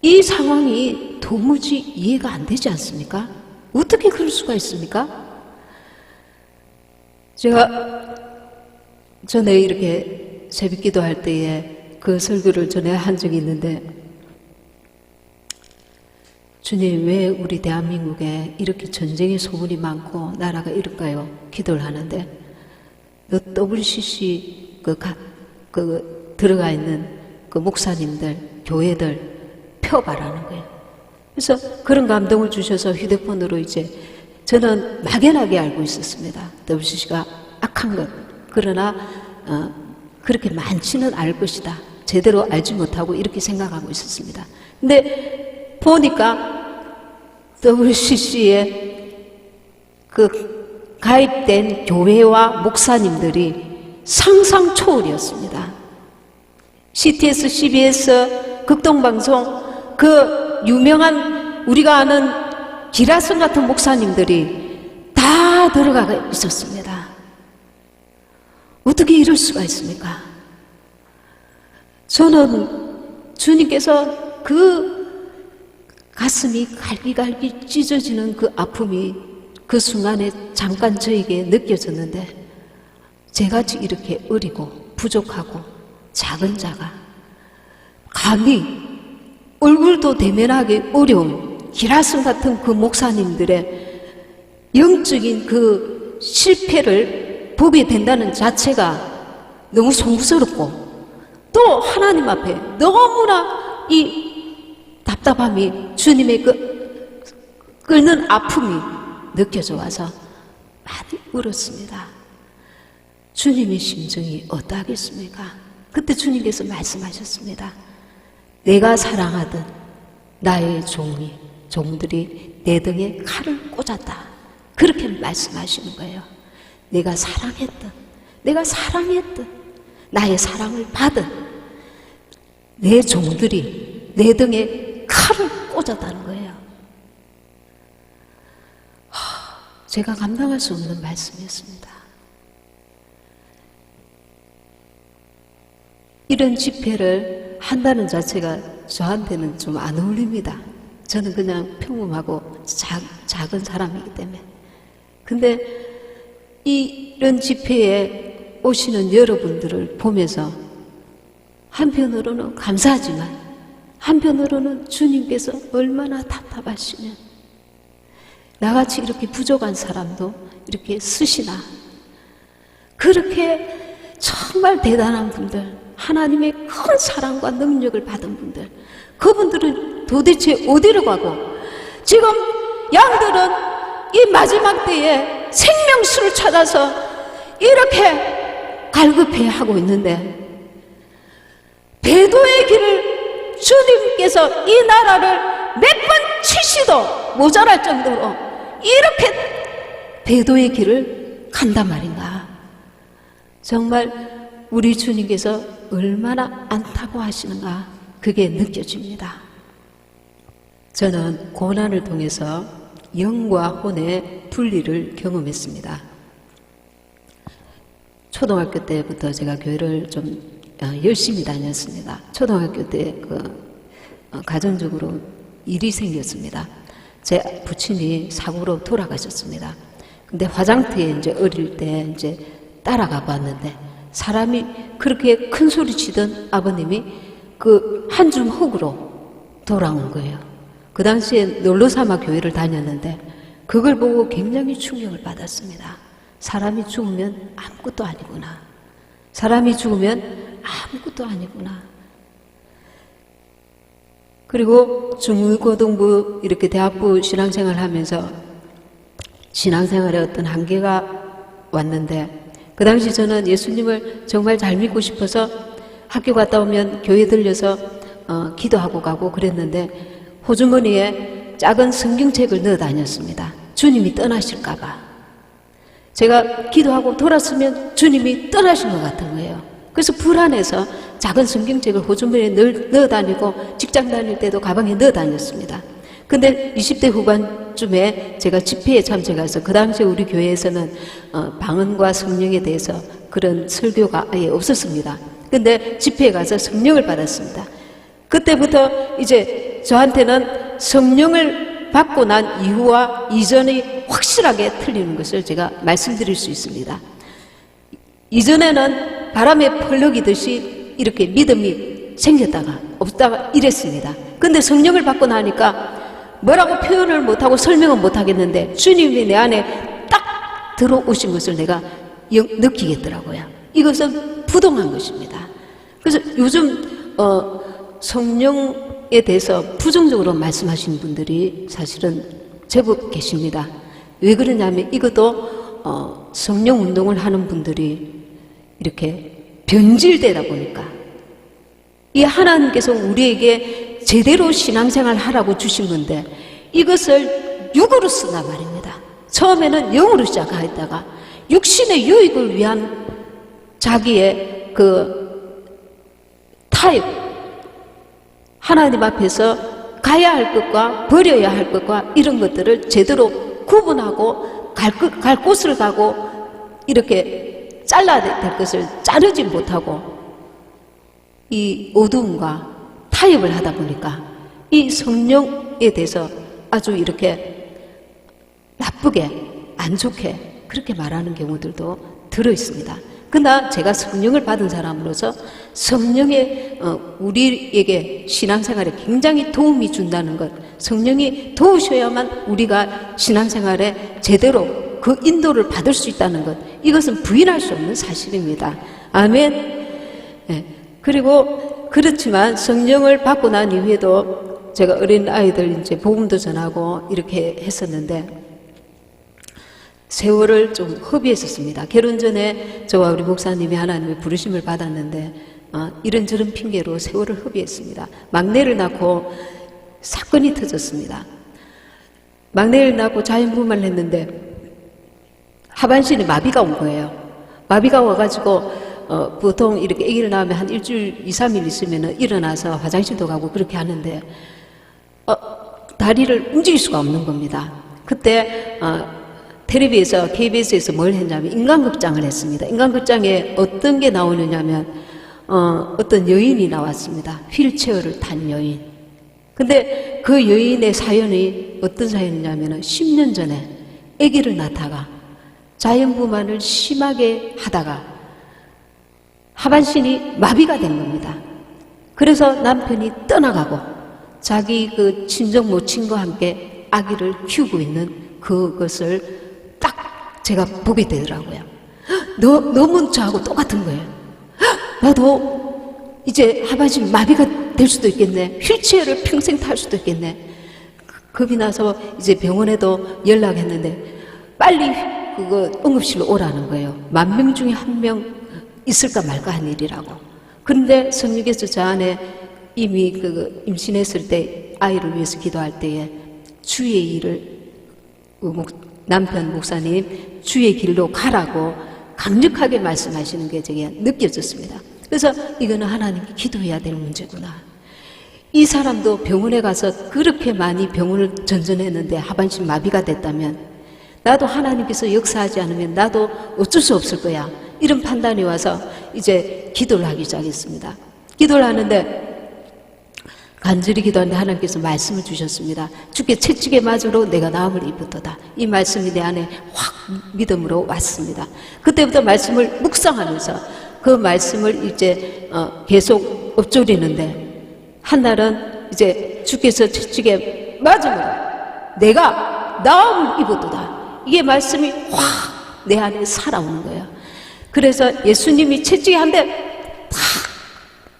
이 상황이 도무지 이해가 안 되지 않습니까? 어떻게 그럴 수가 있습니까? 제가 전에 이렇게 새벽 기도할 때에 그 설교를 전에 한 적이 있는데, 주님, 왜 우리 대한민국에 이렇게 전쟁의 소문이 많고 나라가 이럴까요? 기도를 하는데, WCC 들어가 있는 그 목사님들, 교회들 펴봐라는 거예요. 그래서 그런 감동을 주셔서 휴대폰으로 이제 저는 막연하게 알고 있었습니다. WCC가 악한 것. 그러나 그렇게 많지는 않을 것이다. 제대로 알지 못하고 이렇게 생각하고 있었습니다. 근데 보니까 WCC에 그 가입된 교회와 목사님들이 상상 초월이었습니다. CTS, CBS, 극동방송 그 유명한 우리가 아는 기라성 같은 목사님들이 다 들어가 있었습니다. 어떻게 이럴 수가 있습니까? 저는 주님께서 그 가슴이 갈기갈기 찢어지는 그 아픔이 그 순간에 잠깐 저에게 느껴졌는데, 제같이 이렇게 어리고 부족하고 작은 자가 감히 얼굴도 대면하기 어려운 기라성 같은 그 목사님들의 영적인 그 실패를 보게 된다는 자체가 너무 송구스럽고, 또 하나님 앞에 너무나 이 답답함이, 주님의 그 끓는 아픔이 느껴져 와서 많이 울었습니다. 주님의 심정이 어떠하겠습니까? 그때 주님께서 말씀하셨습니다. 내가 사랑하던 나의 종들이 내 등에 칼을 꽂았다. 그렇게 말씀하시는 거예요. 내가 사랑했던 나의 사랑을 받은 내 종들이 내 등에 칼을 꽂았다는 거예요. 제가 감당할 수 없는 말씀이었습니다. 이런 집회를 한다는 자체가 저한테는 좀 안 어울립니다. 저는 그냥 평범하고 작은 사람이기 때문에. 근데 이런 집회에 오시는 여러분들을 보면서 한편으로는 감사하지만 한편으로는 주님께서 얼마나 답답하시면 나같이 이렇게 부족한 사람도 이렇게 쓰시나, 그렇게 정말 대단한 분들, 하나님의 큰 사랑과 능력을 받은 분들, 그분들은 도대체 어디로 가고, 지금 양들은 이 마지막 때에 생명수를 찾아서 이렇게 갈급해하고 있는데, 배도의 길을 주님께서 이 나라를 몇 번 치시도 모자랄 정도로 이렇게 배도의 길을 간단 말인가. 정말 우리 주님께서 얼마나 안타까워하시는가, 그게 느껴집니다. 저는 고난을 통해서 영과 혼의 분리를 경험했습니다. 초등학교 때부터 제가 교회를 좀 열심히 다녔습니다. 초등학교 때 가정적으로 일이 생겼습니다. 제 부친이 사고로 돌아가셨습니다. 근데 화장터에 이제 어릴 때 이제 따라가 봤는데 사람이 그렇게 큰 소리 치던 아버님이 그 한 줌 흙으로 돌아온 거예요. 그 당시에 놀러삼아 교회를 다녔는데 그걸 보고 굉장히 충격을 받았습니다. 사람이 죽으면 아무것도 아니구나. 사람이 죽으면 아무것도 아니구나. 그리고 중고등부 이렇게 대학부 신앙생활 하면서 신앙생활에 어떤 한계가 왔는데 그 당시 저는 예수님을 정말 잘 믿고 싶어서 학교 갔다 오면 교회 들려서 기도하고 가고 그랬는데 호주머니에 작은 성경책을 넣어 다녔습니다. 주님이 떠나실까 봐. 제가 기도하고 돌았으면 주님이 떠나신 것 같은 거예요. 그래서 불안해서 작은 성경책을 호주머니에 넣어 다니고 직장 다닐 때도 가방에 넣어 다녔습니다. 근데 20대 후반쯤에 제가 집회에 참석해서 그 당시에 우리 교회에서는 방언과 성령에 대해서 그런 설교가 아예 없었습니다. 근데 집회에 가서 성령을 받았습니다. 그때부터 이제 저한테는 성령을 받고 난 이후와 이전이 확실하게 틀리는 것을 제가 말씀드릴 수 있습니다. 이전에는 바람에 펄럭이듯이 이렇게 믿음이 생겼다가 없다가 이랬습니다. 근데 성령을 받고 나니까 뭐라고 표현을 못하고 설명은 못하겠는데 주님이 내 안에 딱 들어오신 것을 내가 느끼겠더라고요. 이것은 부동한 것입니다. 그래서 요즘 성령에 대해서 부정적으로 말씀하시는 분들이 사실은 제법 계십니다. 왜 그러냐면 이것도 성령 운동을 하는 분들이 이렇게 변질되다 보니까 이 하나님께서 우리에게 제대로 신앙생활 하라고 주신 건데 이것을 육으로 쓴단 말입니다. 처음에는 영으로 시작하였다가 육신의 유익을 위한 자기의 그 타협, 하나님 앞에서 가야 할 것과 버려야 할 것과 이런 것들을 제대로 구분하고 갈 곳을 가고 이렇게 잘라야 될 것을 자르지 못하고 이 어두움과 타협을 하다 보니까 이 성령에 대해서 아주 이렇게 나쁘게 안 좋게 그렇게 말하는 경우들도 들어 있습니다. 그러나 제가 성령을 받은 사람으로서 성령의 우리에게 신앙생활에 굉장히 도움이 준다는 것, 성령이 도우셔야만 우리가 신앙생활에 제대로 그 인도를 받을 수 있다는 것, 이것은 부인할 수 없는 사실입니다. 아멘. 네. 그리고 그렇지만 성령을 받고 난 이후에도 제가 어린 아이들 이제 복음도 전하고 이렇게 했었는데 세월을 좀 허비했었습니다. 결혼 전에 저와 우리 목사님이 하나님의 부르심을 받았는데 이런저런 핑계로 세월을 허비했습니다. 막내를 낳고 사건이 터졌습니다. 막내를 낳고 자연분만을 했는데 하반신에 마비가 온 거예요. 마비가 와가지고 보통 이렇게 아기를 낳으면 한 일주일, 2, 3일 있으면 일어나서 화장실도 가고 그렇게 하는데 다리를 움직일 수가 없는 겁니다. 그때 텔레비에서 KBS에서 뭘 했냐면 인간극장을 했습니다. 인간극장에 어떤 게 나오느냐면 어떤 여인이 나왔습니다. 휠체어를 탄 여인. 근데 그 여인의 사연이 어떤 사연이냐면 10년 전에 아기를 낳다가 자연분만을 심하게 하다가 하반신이 마비가 된 겁니다. 그래서 남편이 떠나가고 자기 그 친정 모친과 함께 아기를 키우고 있는 그것을 딱 제가 보게 되더라고요. 너무 저하고 똑같은 거예요. 나도 이제 하반신 마비가 될 수도 있겠네. 휠체어를 평생 탈 수도 있겠네. 겁이 나서 이제 병원에도 연락했는데 빨리 그거 응급실로 오라는 거예요. 10,000명 중에 1명 있을까 말까 한 일이라고. 그런데 성령께서 저 안에 이미 그 임신했을 때 아이를 위해서 기도할 때에 주의 일을 남편 목사님 주의 길로 가라고 강력하게 말씀하시는 게 제게 느껴졌습니다. 그래서 이거는 하나님께 기도해야 될 문제구나. 이 사람도 병원에 가서 그렇게 많이 병원을 전전했는데 하반신 마비가 됐다면 나도 하나님께서 역사하지 않으면 나도 어쩔 수 없을 거야. 이런 판단이 와서 이제 기도를 하기 시작했습니다. 기도를 하는데 간절히 기도하는데 하나님께서 말씀을 주셨습니다. 주께 채찍에 맞으러 내가 나음을 입었도다. 이 말씀이 내 안에 확 믿음으로 왔습니다. 그때부터 말씀을 묵상하면서 그 말씀을 이제 계속 읊조리는데 한날은 이제 주께서 채찍에 맞음으로 내가 나음을 입었도다. 이게 말씀이 확 내 안에 살아오는 거예요. 그래서 예수님이 채찍에 한 대 탁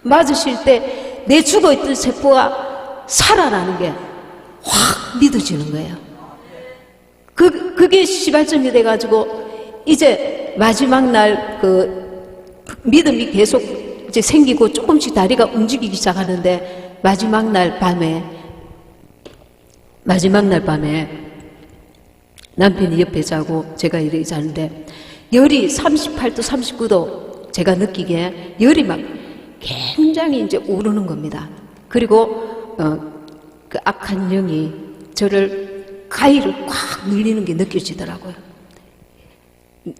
맞으실 때 내 죽어있던 세포가 살아나는 게 확 믿어지는 거예요. 그게 시발점이 돼가지고 이제 마지막 날 믿음이 계속 이제 생기고 조금씩 다리가 움직이기 시작하는데 마지막 날 밤에 남편이 옆에 자고 제가 이렇게 자는데 열이 38도 39도 제가 느끼기에 열이 막 굉장히 이제 오르는 겁니다. 그리고 그 악한 영이 저를 가위를 꽉 눌리는 게 느껴지더라고요.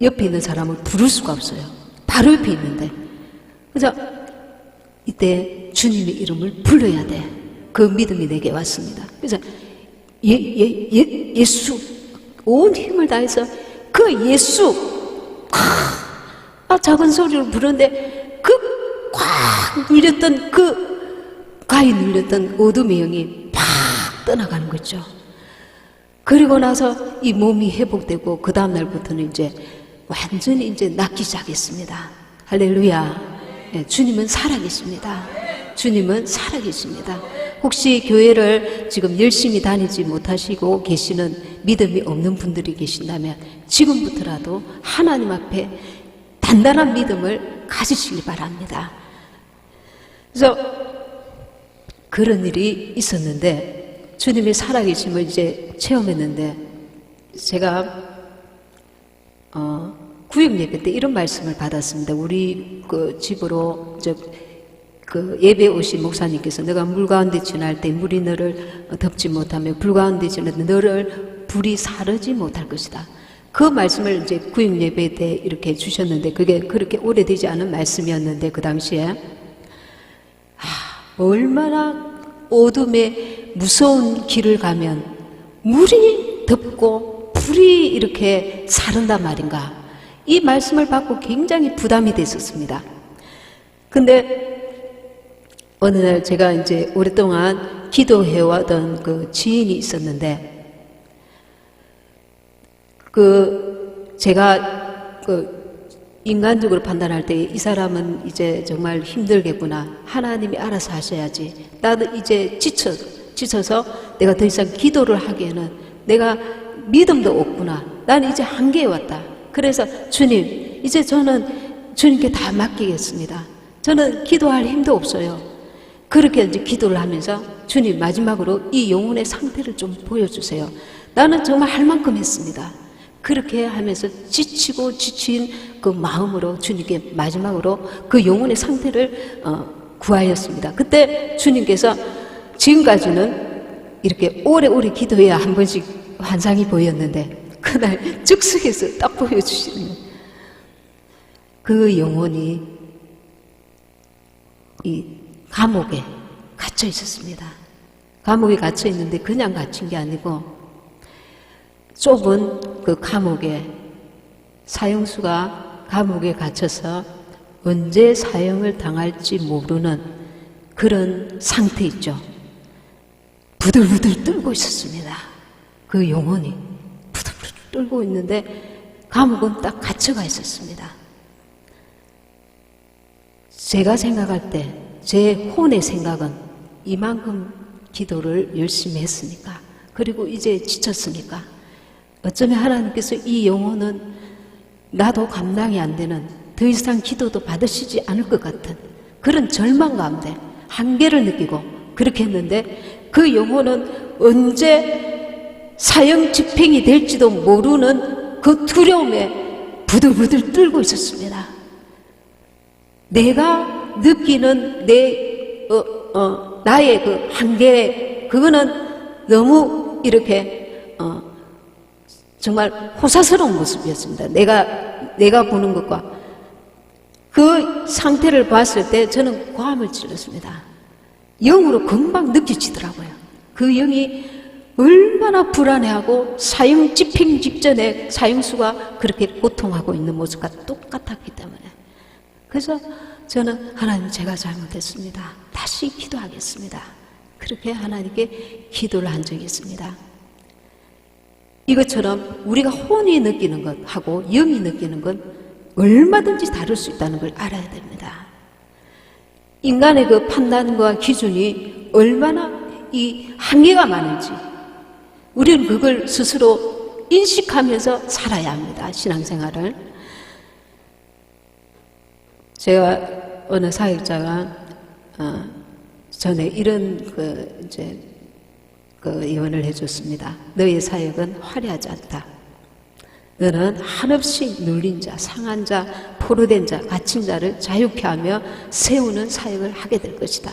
옆에 있는 사람을 부를 수가 없어요. 바로 옆에 있는데. 그래서 이때 주님의 이름을 불러야 돼. 그 믿음이 내게 왔습니다. 그래서 예수 온 힘을 다해서 그 예수 작은 소리로 부르는데 그 꽉 눌렸던 가위 눌렸던 어둠의 영이 팍 떠나가는 거죠. 그리고 나서 이 몸이 회복되고 그 다음 날부터는 이제 완전히 이제 낫기 시작했습니다. 할렐루야. 네, 주님은 살아계십니다. 주님은 살아계십니다. 혹시 교회를 지금 열심히 다니지 못하시고 계시는 믿음이 없는 분들이 계신다면 지금부터라도 하나님 앞에 단단한 믿음을 가지시기 바랍니다. 그래서 그런 일이 있었는데 주님의 살아계심을 이제 체험했는데 제가 구역 예배 때 이런 말씀을 받았습니다. 우리 그 집으로 그 예배 오신 목사님께서 너가 물 가운데 지날 때 물이 너를 덮지 못하며 불 가운데 지날 때 너를 불이 사르지 못할 것이다. 그 말씀을 이제 구역 예배 때 이렇게 주셨는데 그게 그렇게 오래되지 않은 말씀이었는데 그 당시에 얼마나 어둠의 무서운 길을 가면 물이 덮고 불이 이렇게 사른단 말인가. 이 말씀을 받고 굉장히 부담이 됐었습니다. 근데 어느 날 제가 이제 오랫동안 기도해왔던 그 지인이 있었는데 제가 인간적으로 판단할 때 이 사람은 이제 정말 힘들겠구나. 하나님이 알아서 하셔야지. 나도 이제 지쳐서 내가 더 이상 기도를 하기에는 내가 믿음도 없구나. 나는 이제 한계에 왔다. 그래서 주님, 이제 저는 주님께 다 맡기겠습니다. 저는 기도할 힘도 없어요. 그렇게 이제 기도를 하면서 주님 마지막으로 이 영혼의 상태를 좀 보여주세요. 나는 정말 할 만큼 했습니다. 그렇게 하면서 지치고 지친 그 마음으로 주님께 마지막으로 그 영혼의 상태를 구하였습니다. 그때 주님께서 지금까지는 이렇게 오래오래 기도해야 한 번씩 환상이 보였는데 그날 즉석에서 딱 보여주시는 그 영혼이 이 감옥에 갇혀 있었습니다. 감옥에 갇혀 있는데 그냥 갇힌 게 아니고 좁은 그 감옥에 사형수가 감옥에 갇혀서 언제 사형을 당할지 모르는 그런 상태 있죠. 부들부들 떨고 있었습니다. 그 영혼이 부들부들 떨고 있는데 감옥은 딱 갇혀가 있었습니다. 제가 생각할 때 제 혼의 생각은 이만큼 기도를 열심히 했으니까 그리고 이제 지쳤으니까 어쩌면 하나님께서 이 영혼은 나도 감당이 안 되는 더 이상 기도도 받으시지 않을 것 같은 그런 절망 가운데 한계를 느끼고 그렇게 했는데 그 영혼은 언제 사형 집행이 될지도 모르는 그 두려움에 부들부들 떨고 있었습니다. 내가 느끼는 내 나의 그 한계, 그거는 너무 이렇게 정말 호사스러운 모습이었습니다. 내가 보는 것과 그 상태를 봤을 때 저는 고함을 질렀습니다. 영으로 금방 느껴지더라고요. 그 영이 얼마나 불안해하고 사형 집행 직전에 사형수가 그렇게 고통하고 있는 모습과 똑같았기 때문에. 그래서 저는 하나님, 제가 잘못했습니다. 다시 기도하겠습니다. 그렇게 하나님께 기도를 한 적이 있습니다. 이것처럼 우리가 혼이 느끼는 것하고 영이 느끼는 건 얼마든지 다를 수 있다는 걸 알아야 됩니다. 인간의 그 판단과 기준이 얼마나 이 한계가 많은지 우리는 그걸 스스로 인식하면서 살아야 합니다. 신앙생활을. 제가 어느 사역자가 전에 이런 예언을 해줬습니다. 너의 사역은 화려하지 않다. 너는 한없이 눌린 자, 상한 자, 포로된 자, 갇힌 자를 자유케 하며 세우는 사역을 하게 될 것이다.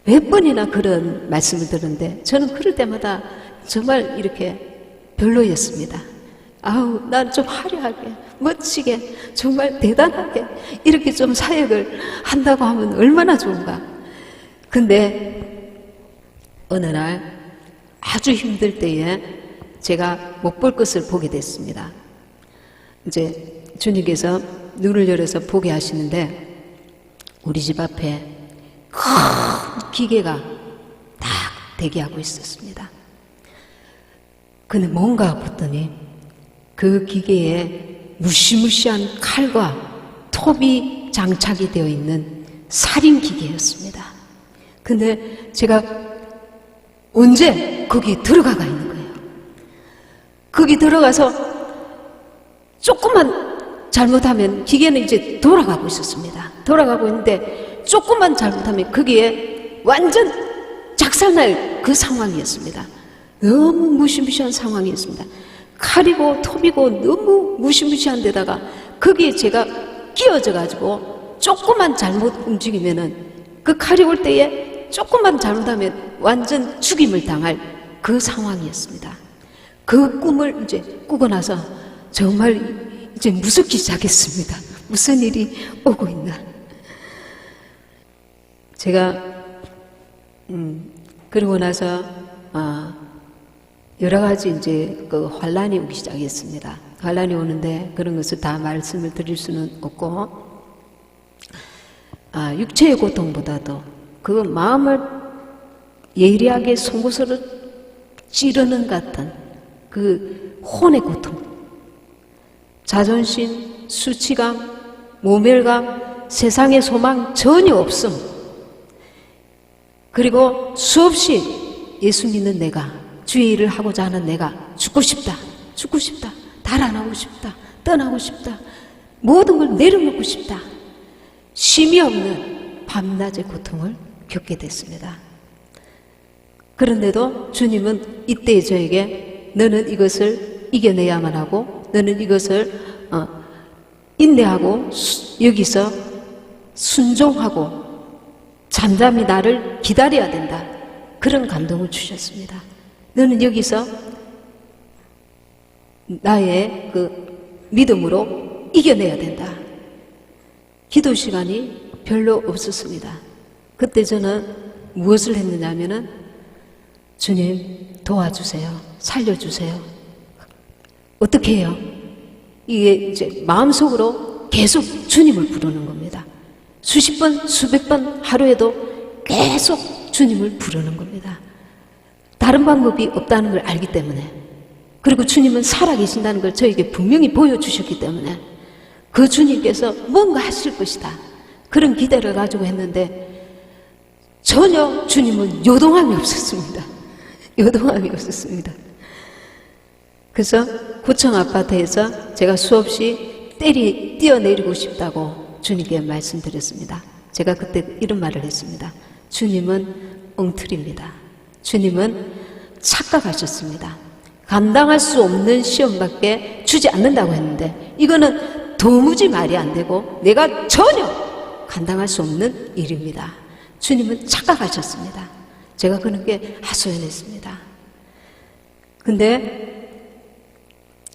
몇 번이나 그런 말씀을 들었는데 저는 그럴 때마다 정말 이렇게 별로였습니다. 아우, 난 좀 화려하게, 멋지게, 정말 대단하게 이렇게 좀 사역을 한다고 하면 얼마나 좋은가. 근데 어느 날 아주 힘들 때에 제가 못 볼 것을 보게 됐습니다. 이제 주님께서 눈을 열어서 보게 하시는데 우리 집 앞에 큰 기계가 딱 대기하고 있었습니다. 근데 뭔가 봤더니 그 기계에 무시무시한 칼과 톱이 장착이 되어 있는 살인 기계였습니다. 근데 제가 언제 거기 들어가가 있는 거예요. 거기 들어가서 조금만 잘못하면 기계는 이제 돌아가고 있었습니다. 돌아가고 있는데 조금만 잘못하면 거기에 완전 작살날 그 상황이었습니다. 너무 무시무시한 상황이었습니다. 칼이고 톱이고 너무 무시무시한 데다가 거기에 제가 끼어져 가지고 조금만 잘못 움직이면은 그 칼이 올 때에 조금만 잘못하면 완전 죽임을 당할 그 상황이었습니다. 그 꿈을 이제 꾸고 나서 정말 이제 무섭기 시작했습니다. 무슨 일이 오고 있나. 제가 그러고 나서 여러 가지 이제 그 환란이 오기 시작했습니다. 환란이 오는데 그런 것을 다 말씀을 드릴 수는 없고, 육체의 고통보다도 그 마음을 예리하게 송곳으로 찌르는 같은 그 혼의 고통, 자존심, 수치감, 모멸감, 세상의 소망 전혀 없음, 그리고 수없이 예수 믿는 내가, 주의 일을 하고자 하는 내가 죽고 싶다, 죽고 싶다, 달아나고 싶다, 떠나고 싶다, 모든 걸 내려놓고 싶다, 쉼이 없는 밤낮의 고통을 겪게 됐습니다. 그런데도 주님은 이때 저에게 너는 이것을 이겨내야만 하고, 너는 이것을 인내하고 여기서 순종하고 잠잠히 나를 기다려야 된다, 그런 감동을 주셨습니다. 너는 여기서 나의 그 믿음으로 이겨내야 된다. 기도 시간이 별로 없었습니다. 그때 저는 무엇을 했느냐 하면은 주님 도와주세요, 살려주세요. 어떻게 해요? 이게 이제 마음속으로 계속 주님을 부르는 겁니다. 수십 번, 수백 번 하루에도 계속 주님을 부르는 겁니다. 다른 방법이 없다는 걸 알기 때문에, 그리고 주님은 살아계신다는 걸 저에게 분명히 보여주셨기 때문에 그 주님께서 뭔가 하실 것이다, 그런 기대를 가지고 했는데 전혀 주님은 요동함이 없었습니다. 요동함이 없었습니다. 그래서 구청 아파트에서 제가 수없이 뛰어내리고 싶다고 주님께 말씀드렸습니다. 제가 그때 이런 말을 했습니다. 주님은 엉터리입니다. 주님은 착각하셨습니다. 감당할 수 없는 시험밖에 주지 않는다고 했는데 이거는 도무지 말이 안 되고 내가 전혀 감당할 수 없는 일입니다. 주님은 착각하셨습니다. 제가 그런 게 하소연했습니다. 근데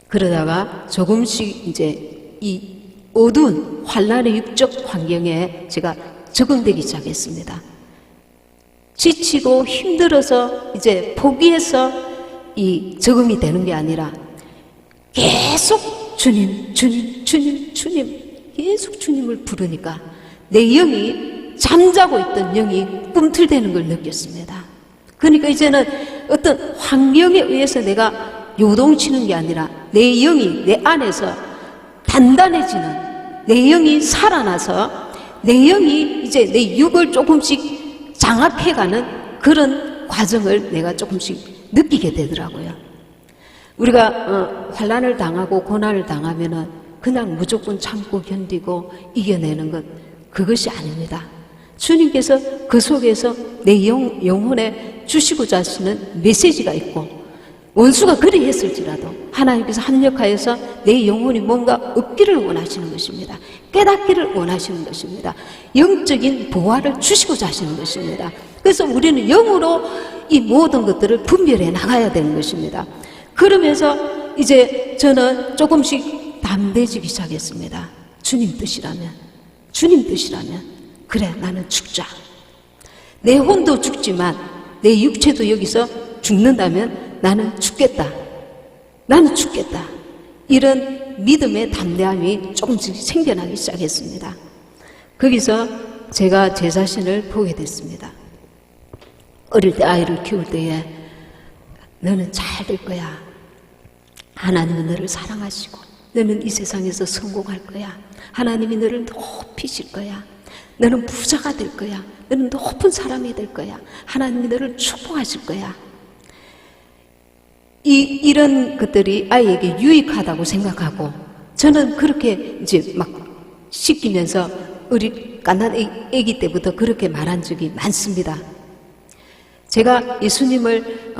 그러다가 조금씩 이제 이 어두운 환란의 육적 환경에 제가 적응되기 시작했습니다. 지치고 힘들어서 이제 포기해서 이 적응이 되는 게 아니라 계속 주님, 주님, 주님, 주님, 계속 주님을 부르니까 내 영이 잠자고 있던 영이 꿈틀대는 걸 느꼈습니다. 그러니까 이제는 어떤 환경에 의해서 내가 요동치는 게 아니라 내 영이 내 안에서 단단해지는, 내 영이 살아나서 내 영이 이제 내 육을 조금씩 장악해가는 그런 과정을 내가 조금씩 느끼게 되더라고요. 우리가 환난을 당하고 고난을 당하면은 그냥 무조건 참고 견디고 이겨내는 것, 그것이 아닙니다. 주님께서 그 속에서 내 영혼에 주시고자 하시는 메시지가 있고, 원수가 그리 했을지라도 하나님께서 합력하여서 내 영혼이 뭔가 얻기를 원하시는 것입니다. 깨닫기를 원하시는 것입니다. 영적인 보화를 주시고자 하시는 것입니다. 그래서 우리는 영으로 이 모든 것들을 분별해 나가야 되는 것입니다. 그러면서 이제 저는 조금씩 담대해지기 시작했습니다. 주님 뜻이라면, 주님 뜻이라면, 그래, 나는 죽자. 내 혼도 죽지만 내 육체도 여기서 죽는다면 나는 죽겠다. 나는 죽겠다. 이런 믿음의 담대함이 조금씩 생겨나기 시작했습니다. 거기서 제가 제 자신을 보게 됐습니다. 어릴 때 아이를 키울 때에 너는 잘 될 거야. 하나님은 너를 사랑하시고 너는 이 세상에서 성공할 거야. 하나님이 너를 높이실 거야. 너는 부자가 될 거야. 너는 높은 사람이 될 거야. 하나님이 너를 축복하실 거야. 이런 것들이 아이에게 유익하다고 생각하고, 저는 그렇게 이제 막 시키면서 우리 갓난 아기 때부터 그렇게 말한 적이 많습니다. 제가 예수님을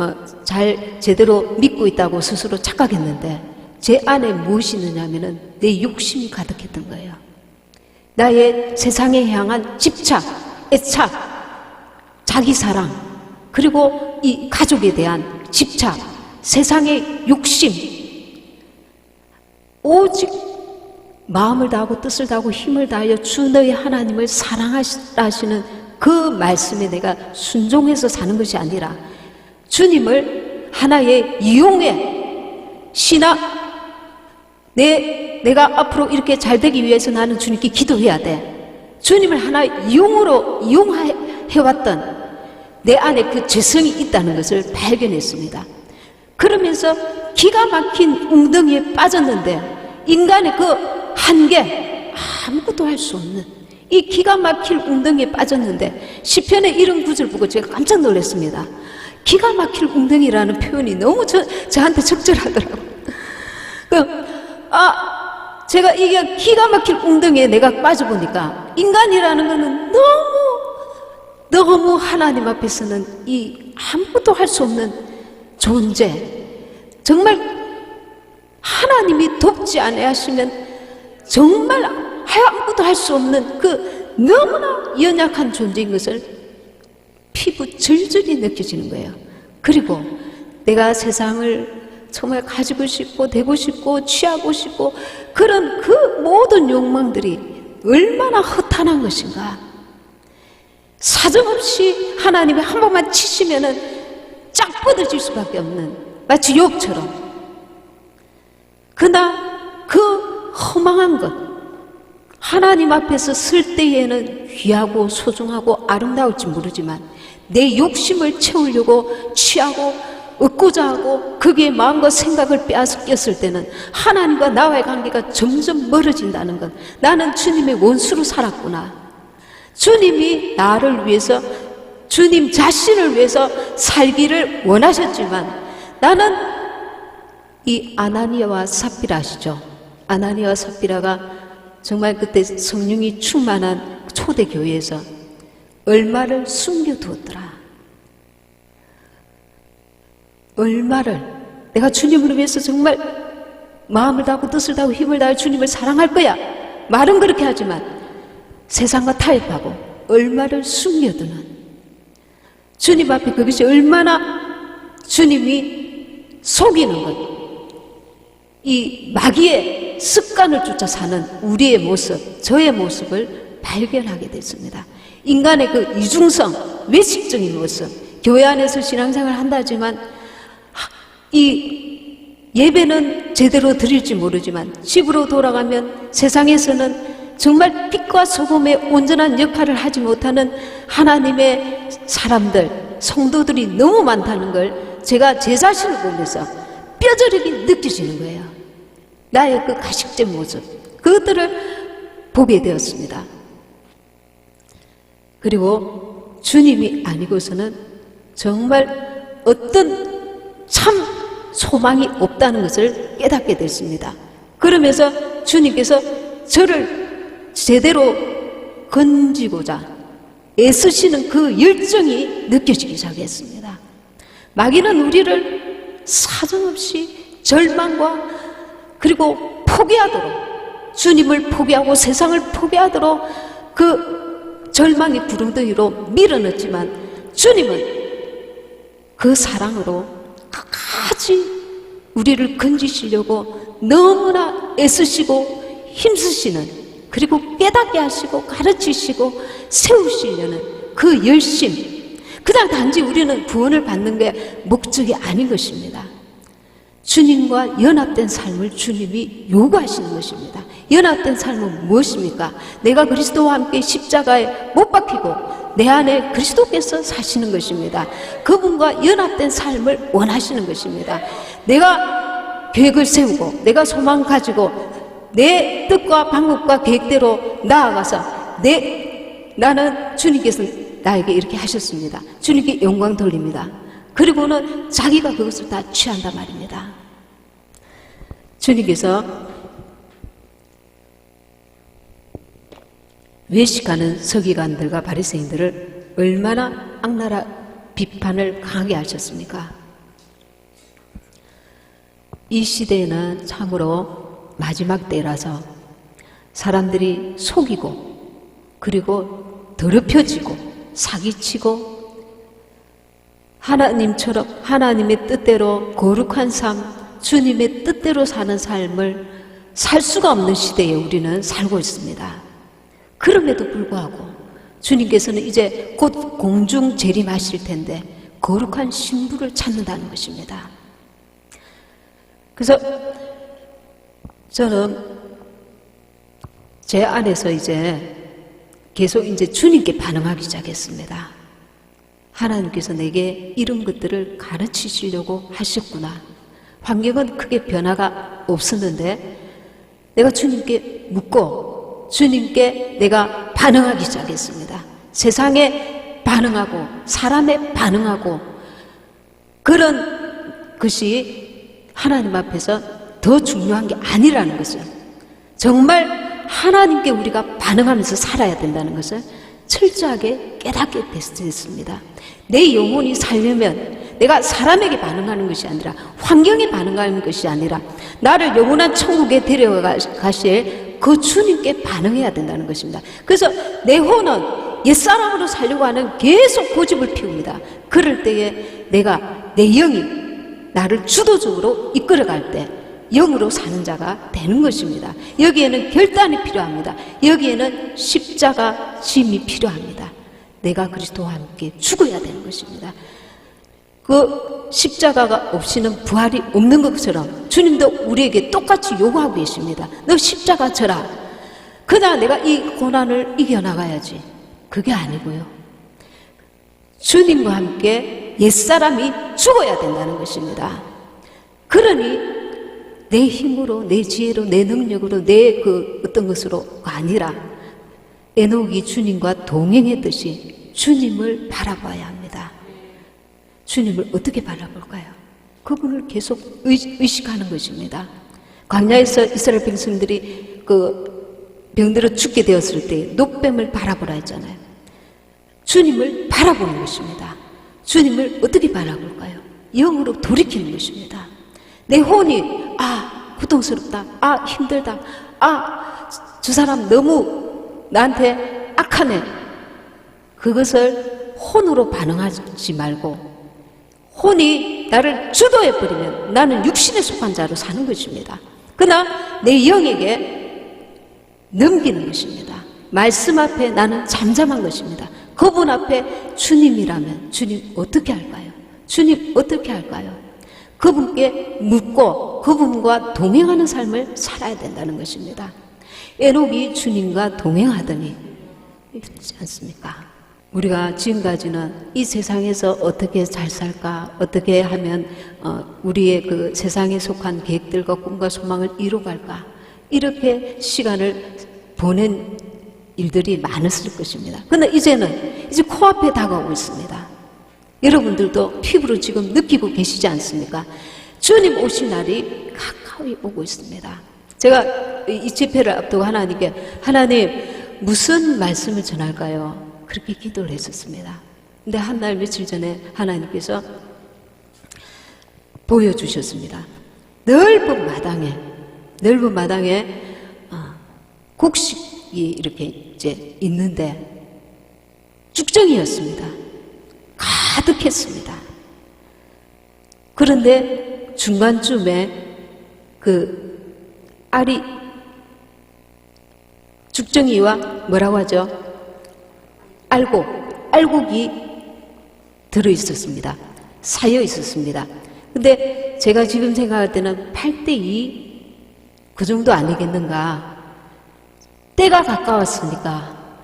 잘 제대로 믿고 있다고 스스로 착각했는데 제 안에 무엇이 있느냐면은 내 욕심이 가득했던 거예요. 나의 세상에 향한 집착, 애착, 자기 사랑, 그리고 이 가족에 대한 집착, 세상의 욕심, 오직 마음을 다하고 뜻을 다하고 힘을 다하여 주 너희 하나님을 사랑하시는 그 말씀에 내가 순종해서 사는 것이 아니라 주님을 하나의 이용해 신학, 내가 앞으로 이렇게 잘 되기 위해서 나는 주님께 기도해야 돼. 주님을 하나의 이용으로 이용해왔던 내 안에 그 죄성이 있다는 것을 발견했습니다. 그러면서 기가 막힌 웅덩이에 빠졌는데 인간의 그 한계, 아무것도 할 수 없는 이 기가 막힐 웅덩이에 빠졌는데 시편의 이런 구절 보고 제가 깜짝 놀랐습니다. 기가 막힐 웅덩이라는 표현이 너무 저한테 적절하더라고요. 제가 이게 기가 막힐 웅덩이에 내가 빠져보니까 인간이라는 거는 너무 하나님 앞에서는 이 아무것도 할 수 없는 존재, 정말 하나님이 돕지 아니하시면 정말 아무것도 할 수 없는 그 너무나 연약한 존재인 것을 피부 절절히 느껴지는 거예요. 그리고 내가 세상을 정말 가지고 싶고 되고 싶고 취하고 싶고 그런 그 모든 욕망들이 얼마나 허탄한 것인가. 사정없이 하나님이 한 번만 치시면은 쫙 뻗어질 수밖에 없는, 마치 욥처럼. 그러나 그 허망한 것, 하나님 앞에서 설 때에는 귀하고 소중하고 아름다울지 모르지만 내 욕심을 채우려고 취하고 얻고자 하고 거기에 마음과 생각을 빼앗겼을 때는 하나님과 나와의 관계가 점점 멀어진다는 것. 나는 주님의 원수로 살았구나. 주님이 나를 위해서, 주님 자신을 위해서 살기를 원하셨지만 나는 이 아나니아와 삽비라 아시죠? 아나니아와 삽비라가 정말 그때 성령이 충만한 초대교회에서 얼마를 숨겨두었더라. 얼마를 내가 주님을 위해서 정말 마음을 다하고 뜻을 다하고 힘을 다하여 주님을 사랑할 거야. 말은 그렇게 하지만 세상과 타협하고 얼마를 숨겨두는, 주님 앞에 그것이 얼마나 주님이 속이는 것, 이 마귀의 습관을 쫓아 사는 우리의 모습, 저의 모습을 발견하게 됐습니다. 인간의 그 이중성, 외식적인 모습, 교회 안에서 신앙생활을 한다지만 이 예배는 제대로 드릴지 모르지만 집으로 돌아가면 세상에서는 정말 빛과 소금의 온전한 역할을 하지 못하는 하나님의 사람들, 성도들이 너무 많다는 걸 제가 제 자신을 보면서 뼈저리게 느껴지는 거예요. 나의 그 가식된 모습, 그것들을 보게 되었습니다. 그리고 주님이 아니고서는 정말 어떤 참 소망이 없다는 것을 깨닫게 됐습니다. 그러면서 주님께서 저를 제대로 건지고자 애쓰시는 그 열정이 느껴지기 시작했습니다. 마귀는 우리를 사정없이 절망과 그리고 포기하도록, 주님을 포기하고 세상을 포기하도록 그 절망의 구렁텅이로 밀어넣지만 주님은 그 사랑으로 끝까지 우리를 건지시려고 너무나 애쓰시고 힘쓰시는, 그리고 깨닫게 하시고 가르치시고 세우시려는 그 열심, 그냥 단지 우리는 구원을 받는 게 목적이 아닌 것입니다. 주님과 연합된 삶을 주님이 요구하시는 것입니다. 연합된 삶은 무엇입니까? 내가 그리스도와 함께 십자가에 못 박히고 내 안에 그리스도께서 사시는 것입니다. 그분과 연합된 삶을 원하시는 것입니다. 내가 계획을 세우고 내가 소망 가지고 내 뜻과 방법과 계획대로 나아가서 나는 주님께서 나에게 이렇게 하셨습니다. 주님께 영광 돌립니다. 그리고는 자기가 그것을 다 취한단 말입니다. 주님께서 외식하는 서기관들과 바리새인들을 얼마나 악랄한 비판을 강하게 하셨습니까? 이 시대에는 참으로 마지막 때라서 사람들이 속이고 그리고 더럽혀지고 사기치고 하나님처럼 하나님의 뜻대로 거룩한 삶, 주님의 뜻대로 사는 삶을 살 수가 없는 시대에 우리는 살고 있습니다. 그럼에도 불구하고 주님께서는 이제 곧 공중 재림하실 텐데 거룩한 신부를 찾는다는 것입니다. 그래서 저는 제 안에서 이제 계속 이제 주님께 반응하기 시작했습니다. 하나님께서 내게 이런 것들을 가르치시려고 하셨구나. 환경은 크게 변화가 없었는데 내가 주님께 묻고 주님께 내가 반응하기 시작했습니다. 세상에 반응하고 사람에 반응하고 그런 것이 하나님 앞에서 더 중요한 게 아니라는 것을, 정말 하나님께 우리가 반응하면서 살아야 된다는 것을 철저하게 깨닫게 됐습니다. 내 영혼이 살려면 내가 사람에게 반응하는 것이 아니라 환경에 반응하는 것이 아니라 나를 영원한 천국에 데려가실 그 주님께 반응해야 된다는 것입니다. 그래서 내 혼은 옛사람으로 살려고 하는 계속 고집을 피웁니다. 그럴 때에 내가 내 영이 나를 주도적으로 이끌어갈 때 영으로 사는 자가 되는 것입니다. 여기에는 결단이 필요합니다. 여기에는 십자가 짐이 필요합니다. 내가 그리스도와 함께 죽어야 되는 것입니다. 그 십자가가 없이는 부활이 없는 것처럼 주님도 우리에게 똑같이 요구하고 계십니다. 너 십자가 져라. 그러나 내가 이 고난을 이겨나가야지. 그게 아니고요. 주님과 함께 옛사람이 죽어야 된다는 것입니다. 그러니 내 힘으로, 내 지혜로, 내 능력으로, 내 그 어떤 것으로가 아니라 에녹이 주님과 동행했듯이 주님을 바라봐야 합니다. 주님을 어떻게 바라볼까요? 그분을 계속 의식하는 것입니다. 광야에서 이스라엘 백성들이 그 병들어 죽게 되었을 때 놋뱀을 바라보라 했잖아요. 주님을 바라보는 것입니다. 주님을 어떻게 바라볼까요? 영으로 돌이키는 것입니다. 내 혼이 고통스럽다, 힘들다, 저 사람 너무 나한테 악하네, 그것을 혼으로 반응하지 말고 혼이 나를 주도해버리면 나는 육신에 속한 자로 사는 것입니다. 그러나 내 영에게 넘기는 것입니다. 말씀 앞에 나는 잠잠한 것입니다. 그분 앞에 주님이라면 주님 어떻게 할까요? 주님 어떻게 할까요? 그분께 묻고 그분과 동행하는 삶을 살아야 된다는 것입니다. 에녹이 주님과 동행하더니 그렇지 않습니까? 우리가 지금까지는 이 세상에서 어떻게 잘 살까, 어떻게 하면 우리의 그 세상에 속한 계획들과 꿈과 소망을 이루어갈까, 이렇게 시간을 보낸 일들이 많았을 것입니다. 그러나 이제는 이제 코앞에 다가오고 있습니다. 여러분들도 피부로 지금 느끼고 계시지 않습니까? 주님 오실 날이 가까이 오고 있습니다. 제가 이 집회를 앞두고 하나님께 하나님 무슨 말씀을 전할까요? 그렇게 기도를 했었습니다. 근데 한 날 며칠 전에 하나님께서 보여주셨습니다. 넓은 마당에 곡식이 이렇게 이제 있는데 쭉정이었습니다. 가득했습니다. 그런데 중간쯤에 그 알이 죽정이와 뭐라고 하죠? 알곡이 들어있었습니다. 쌓여 있었습니다. 근데 제가 지금 생각할 때는 8:2 그 정도 아니겠는가. 때가 가까웠으니까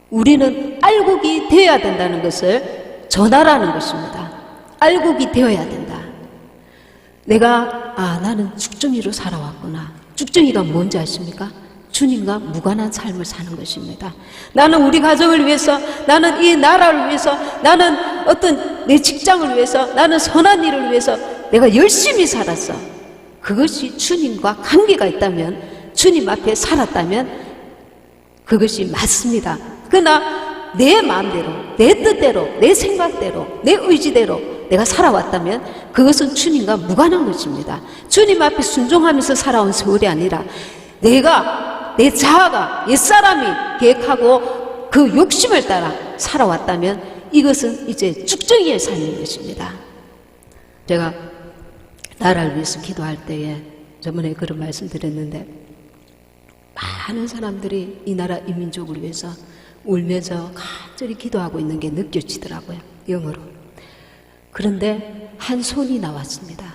우리는 알곡이 되어야 된다는 것을 전하라는 것입니다. 알곡이 되어야 된다. 나는 죽정이로 살아왔구나. 죽정이가 뭔지 아십니까? 주님과 무관한 삶을 사는 것입니다. 나는 우리 가정을 위해서, 나는 이 나라를 위해서, 나는 어떤 내 직장을 위해서, 나는 선한 일을 위해서 내가 열심히 살았어. 그것이 주님과 관계가 있다면, 주님 앞에 살았다면 그것이 맞습니다. 그러나 내 마음대로, 내 뜻대로, 내 생각대로, 내 의지대로 내가 살아왔다면 그것은 주님과 무관한 것입니다. 주님 앞에 순종하면서 살아온 세월이 아니라 내 자아가 옛사람이 계획하고 그 욕심을 따라 살아왔다면 이것은 이제 쭉정이의 삶인 것입니다. 제가 나라를 위해서 기도할 때에 저번에 그런 말씀 드렸는데 많은 사람들이 이 나라 이 민족을 위해서 울면서 간절히 기도하고 있는 게 느껴지더라고요. 영어로. 그런데 한 손이 나왔습니다.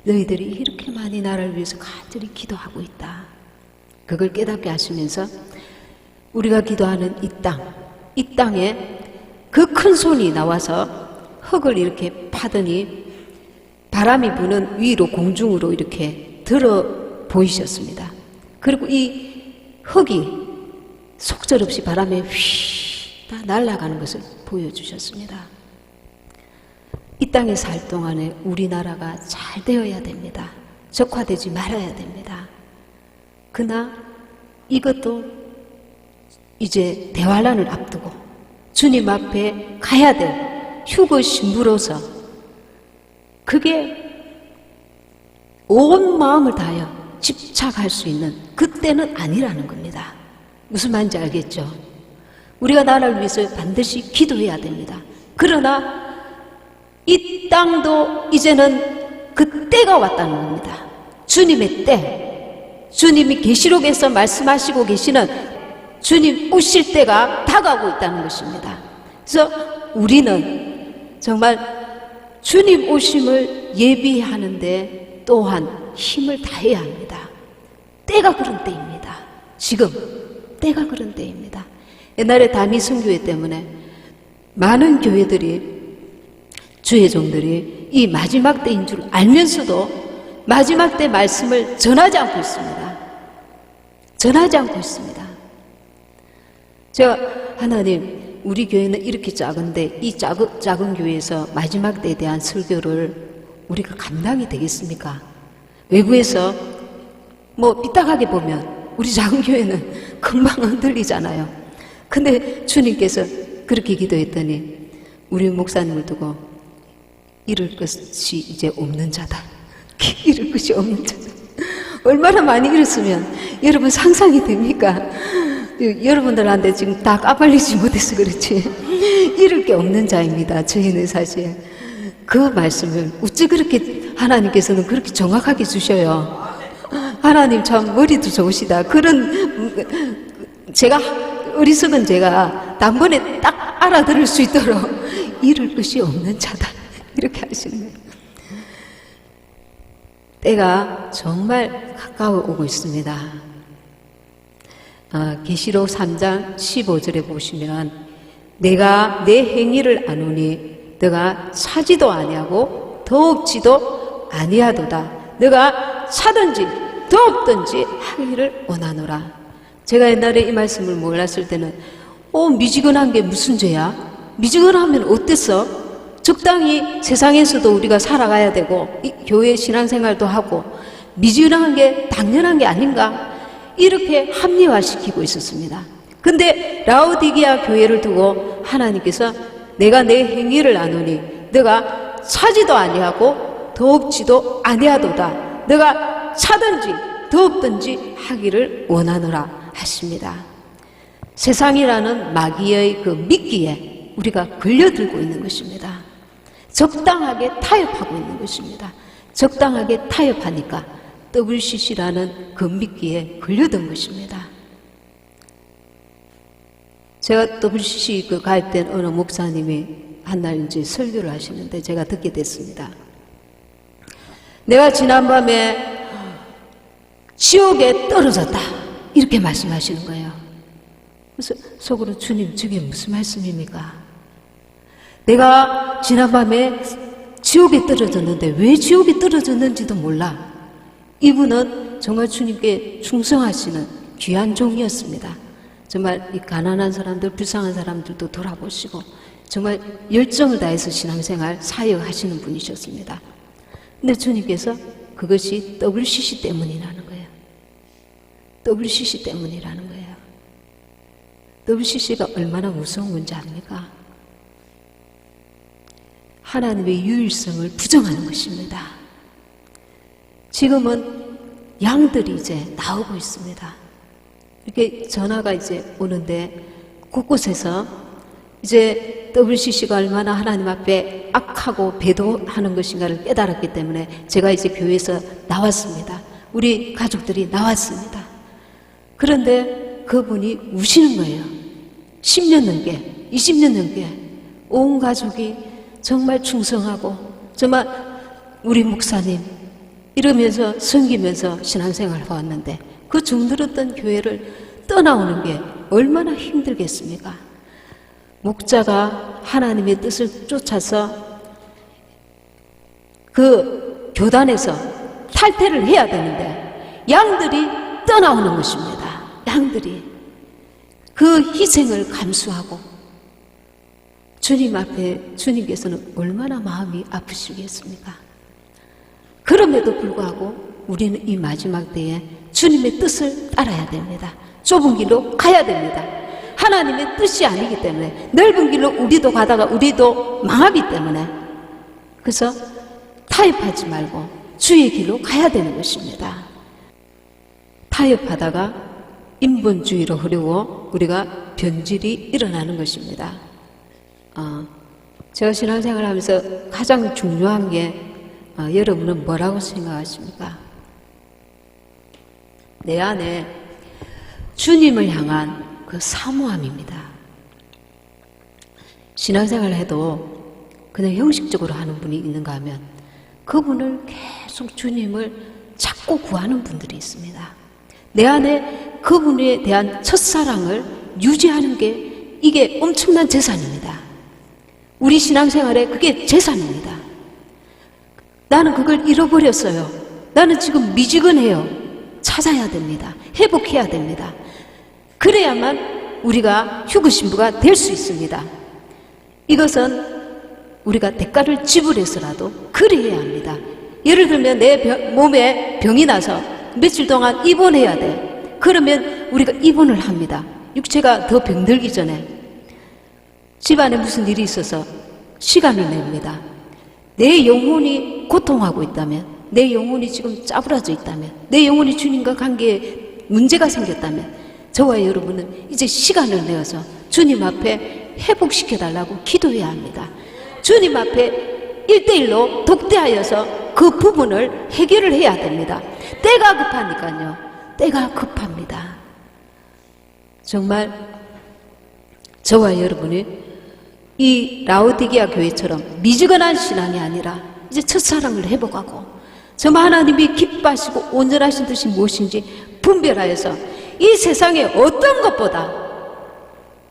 너희들이 이렇게 많이 나라를 위해서 간절히 기도하고 있다. 그걸 깨닫게 하시면서 우리가 기도하는 이 땅에 그 큰 손이 나와서 흙을 이렇게 파더니 바람이 부는 위로 공중으로 이렇게 들어 보이셨습니다. 그리고 이 흙이 속절없이 바람에 휘 다 날아가는 것을 보여주셨습니다. 이 땅에 살 동안에 우리나라가 잘 되어야 됩니다. 적화되지 말아야 됩니다. 그러나 이것도 이제 대환란을 앞두고 주님 앞에 가야 될 휴거 신부로서 그게 온 마음을 다하여 집착할 수 있는 그때는 아니라는 겁니다. 무슨 말인지 알겠죠? 우리가 나라를 위해서 반드시 기도해야 됩니다. 그러나 이 땅도 이제는 그 때가 왔다는 겁니다. 주님의 때, 주님이 계시록에서 말씀하시고 계시는 주님 오실 때가 다가오고 있다는 것입니다. 그래서 우리는 정말 주님 오심을 예비하는데 또한 힘을 다해야 합니다. 때가 그런 때입니다. 지금 때가 그런 때입니다. 옛날에 다미 선교회 때문에 많은 교회들이 주의 종들이 이 마지막 때인 줄 알면서도 마지막 때 말씀을 전하지 않고 있습니다. 전하지 않고 있습니다. 제가 하나님 우리 교회는 이렇게 작은데 이 작은 교회에서 마지막 때에 대한 설교를 우리가 감당이 되겠습니까? 외부에서 뭐 삐딱하게 보면 우리 작은 교회는 금방 흔들리잖아요. 근데 주님께서 그렇게 기도했더니 우리 목사님을 두고 이룰 것이 이제 없는 자다. 이룰 것이 없는 자다. 얼마나 많이 이뤘으면 여러분 상상이 됩니까? 여러분들한테 지금 다 까발리지 못해서 그렇지 잃을 게 없는 자입니다. 저희는 사실 그 말씀을 어찌 그렇게 하나님께서는 그렇게 정확하게 주셔요. 하나님 참 머리도 좋으시다. 그런 제가 어리석은 제가 단번에 딱 알아들을 수 있도록 잃을 것이 없는 자다 이렇게 하시는 거예요. 때가 정말 가까워 오고 있습니다. 계시록 3장 15절에 보시면 내가 내 행위를 아노니 너가 차지도 아니하고 더욱지도 아니하도다. 너가 차든지 더욱든지 하기를 원하노라. 제가 옛날에 이 말씀을 몰랐을 때는 미지근한 게 무슨 죄야? 미지근하면 어땠어? 적당히 세상에서도 우리가 살아가야 되고 교회 신앙생활도 하고 미지근한 게 당연한 게 아닌가? 이렇게 합리화시키고 있었습니다. 근데 라오디게아 교회를 두고 하나님께서 내가 내 행위를 아노니 너가 차지도 아니하고 더욱지도 아니하도다. 너가 차든지 더욱든지 하기를 원하노라 하십니다. 세상이라는 마귀의 그 미끼에 우리가 걸려들고 있는 것입니다. 적당하게 타협하고 있는 것입니다. 적당하게 타협하니까 WCC라는 그 미끼에 걸려든 것입니다. 제가 WCC 그 가입된 어느 목사님이 한날 이제 설교를 하시는데 제가 듣게 됐습니다. 내가 지난밤에 지옥에 떨어졌다 이렇게 말씀하시는 거예요. 그래서 속으로 주님 저게 무슨 말씀입니까? 내가 지난밤에 지옥에 떨어졌는데 왜 지옥에 떨어졌는지도 몰라. 이분은 정말 주님께 충성하시는 귀한 종이었습니다. 정말 이 가난한 사람들, 불쌍한 사람들도 돌아보시고 정말 열정을 다해서 신앙생활 사역하시는 분이셨습니다. 근데 주님께서 그것이 WCC 때문이라는 거예요. WCC 때문이라는 거예요. WCC가 얼마나 무서운 건지 압니까? 하나님의 유일성을 부정하는 것입니다. 지금은 양들이 이제 나오고 있습니다. 이렇게 전화가 이제 오는데 곳곳에서 이제 WCC가 얼마나 하나님 앞에 악하고 배도하는 것인가를 깨달았기 때문에 제가 이제 교회에서 나왔습니다. 우리 가족들이 나왔습니다. 그런데 그분이 우시는 거예요. 10년 넘게, 20년 넘게 온 가족이 정말 충성하고 정말 우리 목사님 이러면서 섬기면서 신앙생활을 해왔는데 그 정들었던 교회를 떠나오는 게 얼마나 힘들겠습니까? 목자가 하나님의 뜻을 쫓아서 그 교단에서 탈퇴를 해야 되는데 양들이 떠나오는 것입니다. 양들이 그 희생을 감수하고 주님 앞에 주님께서는 얼마나 마음이 아프시겠습니까? 그럼에도 불구하고 우리는 이 마지막 때에 주님의 뜻을 따라야 됩니다. 좁은 길로 가야 됩니다. 하나님의 뜻이 아니기 때문에 넓은 길로 우리도 가다가 우리도 망하기 때문에 그래서 타협하지 말고 주의 길로 가야 되는 것입니다. 타협하다가 인본주의로 흐르고 우리가 변질이 일어나는 것입니다. 제가 신앙생활 하면서 가장 중요한 게 여러분은 뭐라고 생각하십니까? 내 안에 주님을 향한 그 사모함입니다. 신앙생활을 해도 그냥 형식적으로 하는 분이 있는가 하면 그분을 계속 주님을 찾고 구하는 분들이 있습니다. 내 안에 그분에 대한 첫사랑을 유지하는 게 이게 엄청난 재산입니다. 우리 신앙생활에 그게 재산입니다. 나는 그걸 잃어버렸어요. 나는 지금 미지근해요. 찾아야 됩니다. 회복해야 됩니다. 그래야만 우리가 휴거신부가 될 수 있습니다. 이것은 우리가 대가를 지불해서라도 그래야 합니다. 예를 들면 내 몸에 병이 나서 며칠 동안 입원해야 돼. 그러면 우리가 입원을 합니다. 육체가 더 병들기 전에 집안에 무슨 일이 있어서 시간을 냅니다. 내 영혼이 고통하고 있다면, 내 영혼이 지금 짜부라져 있다면, 내 영혼이 주님과 관계에 문제가 생겼다면 저와 여러분은 이제 시간을 내어서 주님 앞에 회복시켜달라고 기도해야 합니다. 주님 앞에 1대1로 독대하여서 그 부분을 해결을 해야 됩니다. 때가 급하니까요. 때가 급합니다. 정말 저와 여러분이 이 라오디게아 교회처럼 미지근한 신앙이 아니라 이제 첫사랑을 회복하고 정말 하나님이 기뻐하시고 온전하신 뜻이 무엇인지 분별하여서 이 세상에 어떤 것보다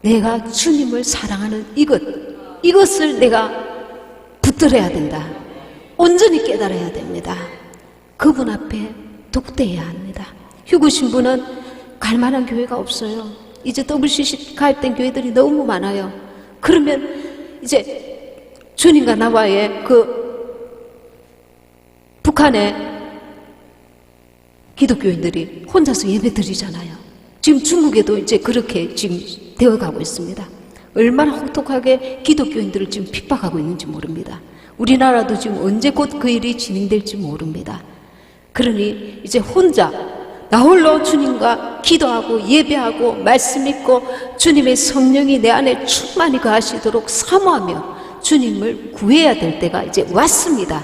내가 주님을 사랑하는 이것을 내가 붙들어야 된다. 온전히 깨달아야 됩니다. 그분 앞에 독대해야 합니다. 휴고 신부는 갈 만한 교회가 없어요. 이제 WCC 가입된 교회들이 너무 많아요. 그러면 이제 주님과 나와의 북한의 기독교인들이 혼자서 예배 드리잖아요. 지금 중국에도 이제 그렇게 지금 되어가고 있습니다. 얼마나 혹독하게 기독교인들을 지금 핍박하고 있는지 모릅니다. 우리나라도 지금 언제 곧 그 일이 진행될지 모릅니다. 그러니 이제 혼자 나 홀로 주님과 기도하고 예배하고 말씀 읽고 주님의 성령이 내 안에 충만히 거하시도록 사모하며 주님을 구해야 될 때가 이제 왔습니다.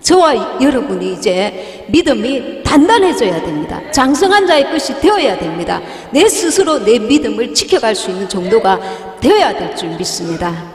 저와 여러분이 이제 믿음이 단단해져야 됩니다. 장성한 자의 것이 되어야 됩니다. 내 스스로 내 믿음을 지켜갈 수 있는 정도가 되어야 될 줄 믿습니다.